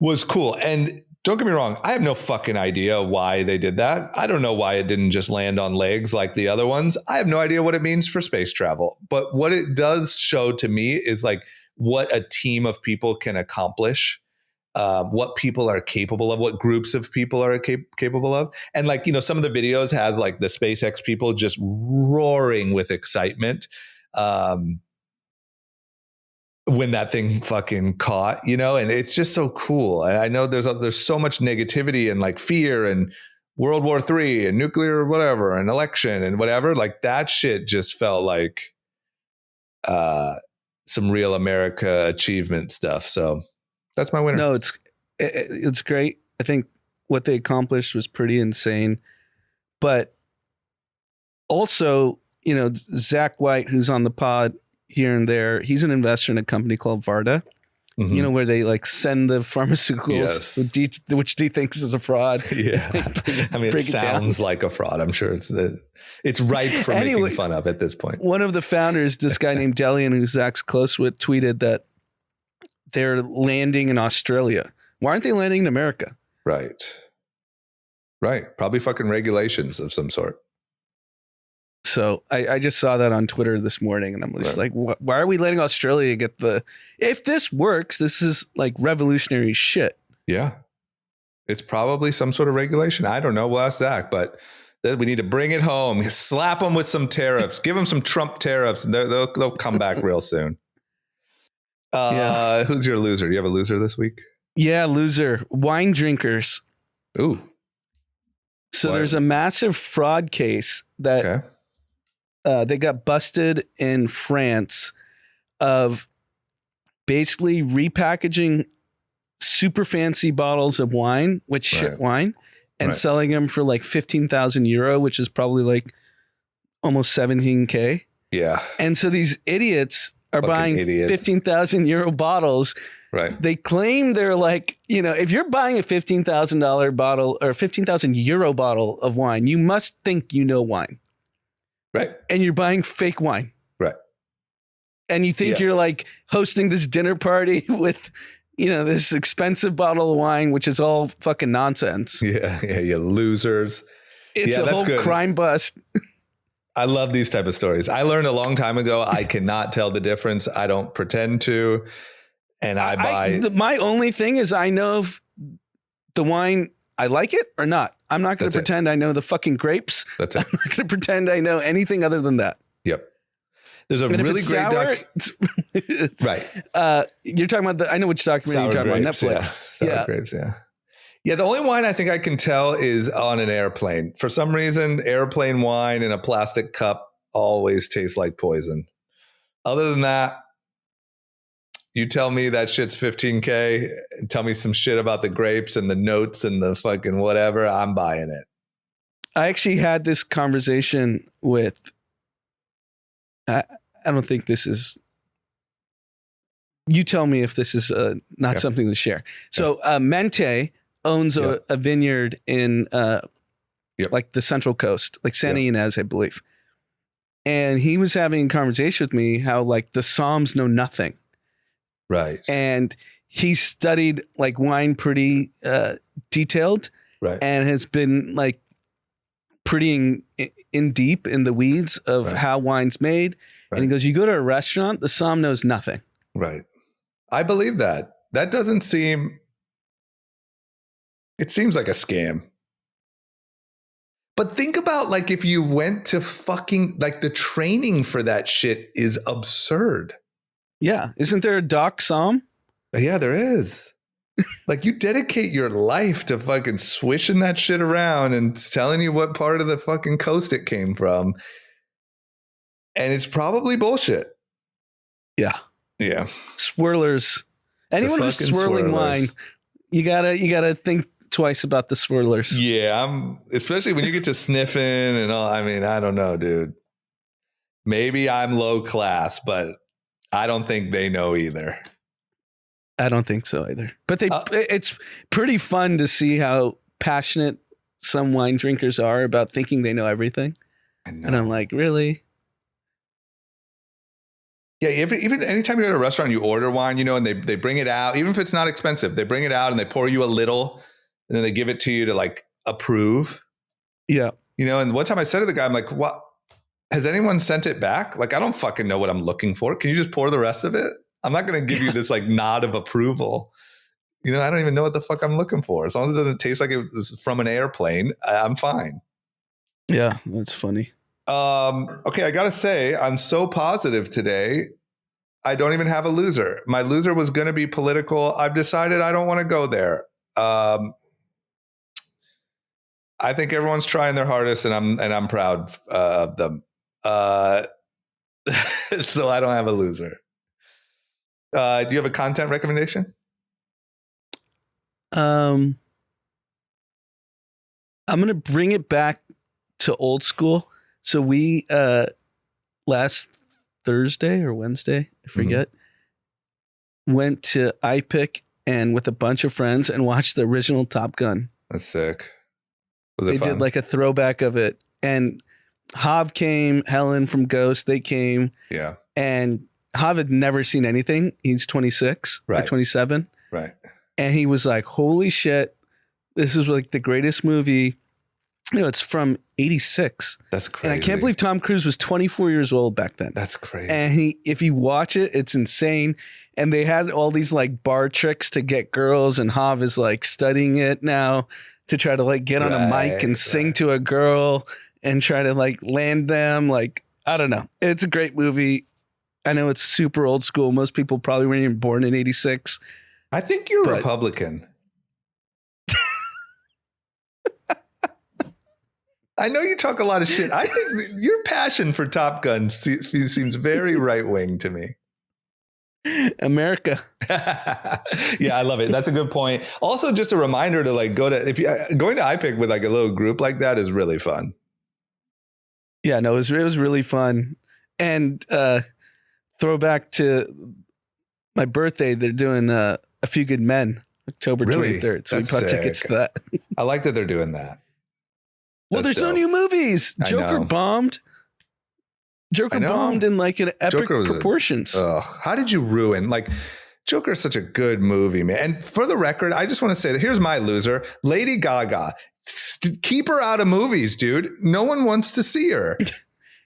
was cool. And don't get me wrong, I have no fucking idea why they did that. I don't know why it didn't just land on legs like the other ones. I have no idea what it means for space travel. But what it does show to me is like what a team of people can accomplish, what people are capable of, what groups of people are capable of. And like, you know, some of the videos has like the SpaceX people just roaring with excitement. When that thing fucking caught, you know, and it's just so cool. I know there's so much negativity and like fear and World War III and nuclear whatever and election and whatever. Like that shit just felt like some real America achievement stuff. So that's my winner. No, it's great. I think what they accomplished was pretty insane. But also, you know, Zach White, who's on the pod here and there, he's an investor in a company called Varda, you know, where they like send the pharmaceuticals, which he thinks is a fraud. Yeah. I mean, it sounds like a fraud. I'm sure it's ripe for making fun of at this point. One of the founders, this guy named Delian, who Zach's close with, tweeted that they're landing in Australia. Why aren't they landing in America? Right. Probably fucking regulations of some sort. So I just saw that on Twitter this morning, and I'm just like, why are we letting Australia get if this works, this is like revolutionary shit. Yeah. It's probably some sort of regulation. I don't know. We'll ask Zach, but we need to bring it home. Slap them with some tariffs. Give them some Trump tariffs. They'll come back real soon. Who's your loser? Do you have a loser this week? Yeah, loser. Wine drinkers. Ooh. So there's a massive fraud case that they got busted in France of basically repackaging super fancy bottles of wine, with shit wine, and selling them for like 15,000 euro, which is probably like almost 17K. Yeah. And so these idiots are buying 15,000 euro bottles. Right. They claim they're like, you know, if you're buying a $15,000 bottle or 15,000 euro bottle of wine, you must think you know wine. Right. And you're buying fake wine. Right. And you think you're like hosting this dinner party with, you know, this expensive bottle of wine, which is all fucking nonsense. Yeah. Yeah. You losers. It's a whole crime bust. I love these type of stories. I learned a long time ago, I cannot tell the difference. I don't pretend to. And I buy. My only thing is I know if the wine, I like it or not. I'm not going to pretend I know the fucking grapes. That's it. I'm not going to pretend I know anything other than that. Yep. There's a really great doc. Right. You're talking about I know which documentary you're talking about. Netflix. Sour grapes. Yeah. Yeah. The only wine I think I can tell is on an airplane. For some reason, airplane wine in a plastic cup always tastes like poison. Other than that, you tell me that shit's 15K and tell me some shit about the grapes and the notes and the fucking whatever, I'm buying it. I actually had this conversation with, I don't think this is, you tell me if this is not something to share. So Mente owns a vineyard in like the Central Coast, like Santa Ynez, I believe. And he was having a conversation with me how like the Psalms know nothing. Right. And he studied like wine pretty detailed, Right. and has been like pretty in deep in the weeds of Right. how wine's made. Right. And he goes, you go to a restaurant, the som knows nothing. Right. I believe that. That doesn't seem, it seems like a scam. But think about like if you went to fucking, like the training for that shit is absurd. Yeah. Isn't there a doc som? Yeah, there is. Like you dedicate your life to fucking swishing that shit around and telling you what part of the fucking coast it came from. And it's probably bullshit. Yeah. Yeah. Swirlers. Anyone who's fucking swirling swirlers. wine, you gotta think twice about the swirlers. Yeah, especially when you get to sniffing and all. I mean, I don't know, dude. Maybe I'm low class, but I don't think they know either. I don't think so either. But it's pretty fun to see how passionate some wine drinkers are about thinking they know everything. I know. And I'm like, really? Yeah, even anytime you're at a restaurant, you order wine, and they bring it out, even if it's not expensive, they bring it out and they pour you a little, and then they give it to you to like approve. Yeah. And one time I said to the guy, I'm like, what? Has anyone sent it back? Like, I don't fucking know what I'm looking for. Can you just pour the rest of it? I'm not going to give you this like nod of approval. I don't even know what the fuck I'm looking for. As long as it doesn't taste like it was from an airplane, I'm fine. Yeah, that's funny. Okay, I got to say, I'm so positive today. I don't even have a loser. My loser was going to be political. I've decided I don't want to go there. I think everyone's trying their hardest, and I'm proud of them. So I don't have a loser. Do you have a content recommendation? I'm going to bring it back to old school. So we, last Thursday or Wednesday, I forget, went to iPic and with a bunch of friends and watched the original Top Gun. That's sick. Was it They fun? did like a throwback of it. And Hav came, Helen from Ghost, they came. Yeah. And Hav had never seen anything. He's 26 or Right. 27. Right. And he was like, holy shit, this is like the greatest movie. It's from 86. That's crazy. And I can't believe Tom Cruise was 24 years old back then. That's crazy. And if you watch it, it's insane. And they had all these like bar tricks to get girls, and Hav is like studying it now to try to like get on a mic and sing to a girl and try to like land them. Like, I don't know. It's a great movie. I know it's super old school. Most people probably weren't even born in 86. I think you're Republican. I know you talk a lot of shit. I think your passion for Top Gun seems very right wing to me. America. Yeah, I love it. That's a good point. Also, just a reminder to like going to iPic with like a little group like that is really fun. Yeah, no, it was really fun. And throwback to my birthday, they're doing A Few Good Men, October 23rd. So That's we bought sick. tickets to that. I like that they're doing that. Well, That's there's no dope. new movies. I Joker know. bombed. Joker I know. bombed in like an epic Joker was proportions. How did you ruin Joker is such a good movie, man. And for the record, I just want to say that here's my loser, Lady Gaga. Keep her out of movies, dude. No one wants to see her.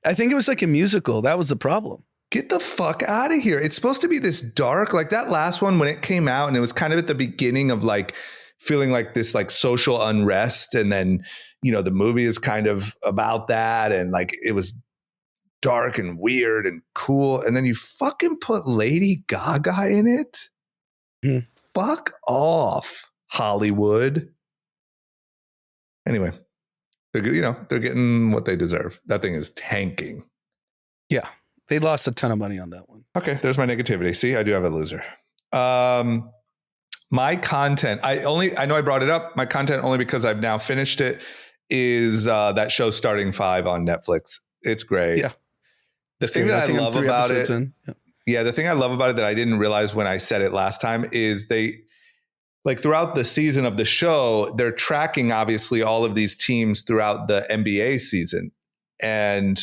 I think it was like a musical. That was the problem. Get the fuck out of here. It's supposed to be this dark, like that last one when it came out, and it was kind of at the beginning of like feeling like this like social unrest. And then, the movie is kind of about that. And like it was dark and weird and cool. And then you fucking put Lady Gaga in it. Fuck off, Hollywood. Anyway, they're getting what they deserve. That thing is tanking. Yeah. They lost a ton of money on that one. Okay, there's my negativity. See, I do have a loser. My content, I know I brought it up. My content, only because I've now finished it, is that show Starting 5 on Netflix. It's great. Yeah. The thing that I think I'm love 3 about it, episodes in. yeah, the thing I love about it that I didn't realize when I said it last time is they, like throughout the season of the show, they're tracking obviously all of these teams throughout the NBA season. And,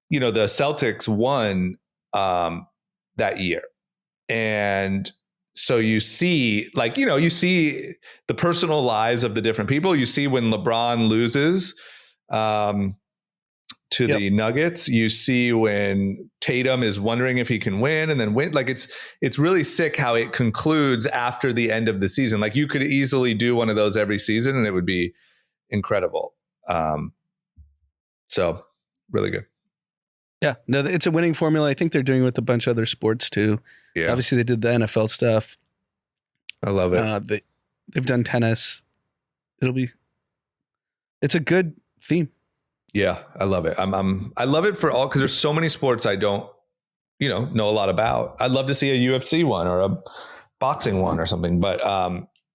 the Celtics won that year. And So you see, like, you see the personal lives of the different people. You see when LeBron loses to the Nuggets. You see when Tatum is wondering if he can win and then win. Like it's really sick how it concludes after the end of the season. Like you could easily do one of those every season and it would be incredible. So really good. Yeah, no, it's a winning formula. I think they're doing it with a bunch of other sports too. Yeah. Obviously they did the NFL stuff. I love it. They've done tennis. It's a good theme. Yeah, I love it. I love it for all, because there's so many sports I don't, know a lot about. I'd love to see a UFC one or a boxing one or something, but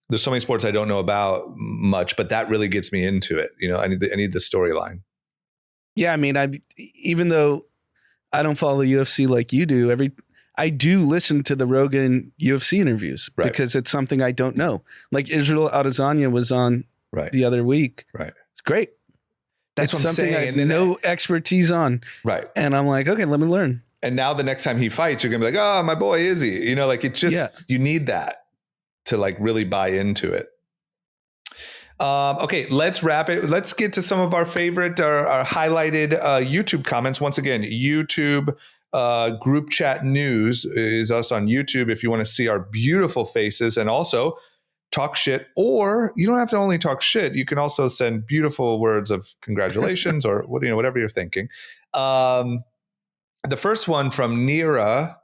there's so many sports I don't know about much, but that really gets me into it. I need the storyline. Yeah, I mean, even though I don't follow the UFC like you do, I do listen to the Rogan UFC interviews because it's something I don't know. Like Israel Adesanya was on the other week. Right. It's great. That's it's what I'm something saying. I have no expertise on. Right. And I'm like, okay, let me learn. And now the next time he fights, you're going to be like, oh, my boy Izzy. Like it's just, you need that to like really buy into it. Okay, let's wrap it. Let's get to some of our favorite our highlighted YouTube comments. Once again, YouTube group chat news is us on YouTube if you want to see our beautiful faces and also talk shit, or you don't have to only talk shit. You can also send beautiful words of congratulations or whatever you're thinking. The first one from Nira,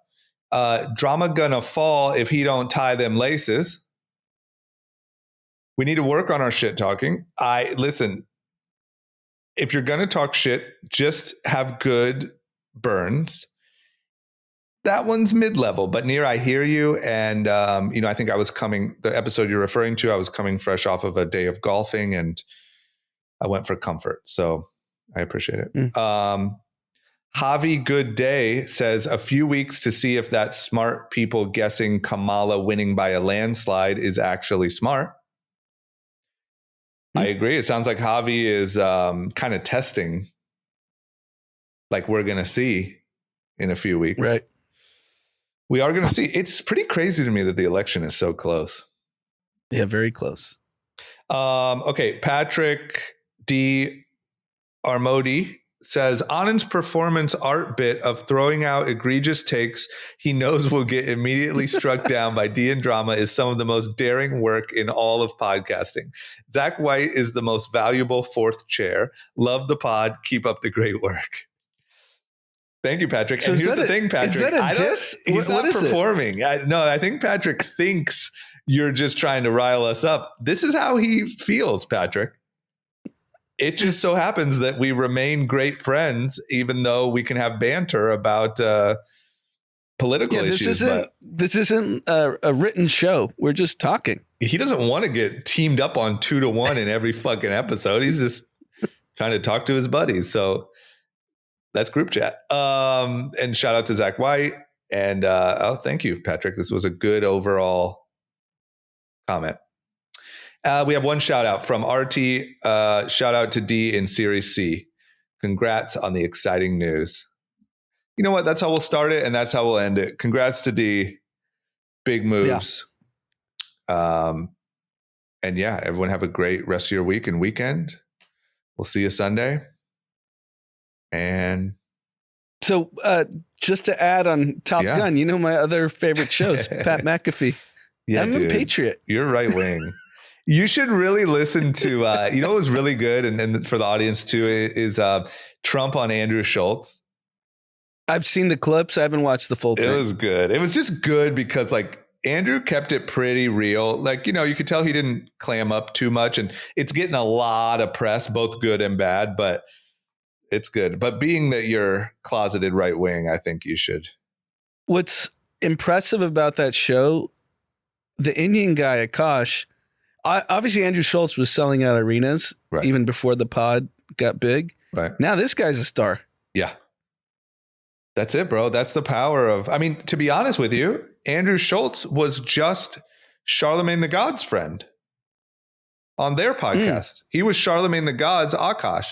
drama gonna fall if he don't tie them laces. We need to work on our shit talking. Listen, if you're going to talk shit, just have good burns. That one's mid-level, but Nir, I hear you. And, I think the episode you're referring to, I was coming fresh off of a day of golfing and I went for comfort. So I appreciate it. Javi Good Day says a few weeks to see if that smart people guessing Kamala winning by a landslide is actually smart. I agree. It sounds like Javi is kind of testing, like we're going to see in a few weeks. Right. We are going to see. It's pretty crazy to me that the election is so close. Yeah, very close. Okay. Patrick D. Armodi says Anand's performance art bit of throwing out egregious takes he knows will get immediately struck down by D and Drama is some of the most daring work in all of podcasting. Zach White is the most valuable fourth chair. Love the pod. Keep up the great work. Thank you, Patrick. So and here's the thing, Patrick. Is that a diss? He's not performing. I think Patrick thinks you're just trying to rile us up. This is how he feels, Patrick. It just so happens that we remain great friends, even though we can have banter about political issues. This isn't a written show. We're just talking. He doesn't want to get teamed up on 2-1 in every fucking episode. He's just trying to talk to his buddies. So that's group chat. And shout out to Zach White. And thank you, Patrick. This was a good overall comment. We have one shout out from RT. Shout out to D in Series C. Congrats on the exciting news. You know what? That's how we'll start it, and that's how we'll end it. Congrats to D. Big moves. Yeah. And yeah, everyone have a great rest of your week and weekend. We'll see you Sunday. And so just to add on Top Gun, my other favorite shows, Pat McAfee. Yeah, I'm a patriot. You're right wing. You should really listen to, what was really good, and for the audience too, is Trump on Andrew Schultz. I've seen the clips. I haven't watched the full thing. It was good. It was just good because like Andrew kept it pretty real. Like, you could tell he didn't clam up too much, and it's getting a lot of press, both good and bad, but it's good. But being that you're closeted right wing, I think you should. What's impressive about that show, the Indian guy, Akash, obviously Andrew Schultz was selling out arenas even before the pod got big. Right. Now this guy's a star. Yeah. That's it, bro. That's the power of, to be honest with you, Andrew Schultz was just Charlemagne the God's friend on their podcast. He was Charlemagne the God's Akash.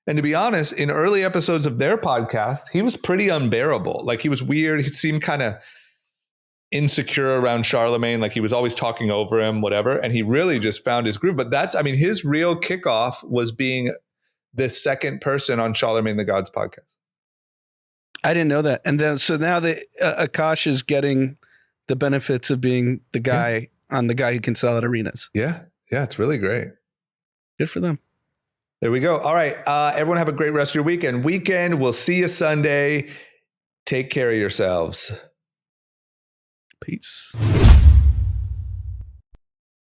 And to be honest, in early episodes of their podcast, he was pretty unbearable. Like he was weird. He seemed kind of insecure around Charlemagne. Like he was always talking over him, whatever. And he really just found his groove. But his real kickoff was being the second person on Charlemagne the God's podcast. I didn't know that. And then, so now Akash is getting the benefits of being the guy on the guy who can sell at arenas. Yeah. Yeah. It's really great. Good for them. There we go. All right. Everyone have a great rest of your weekend. We'll see you Sunday. Take care of yourselves. Peace.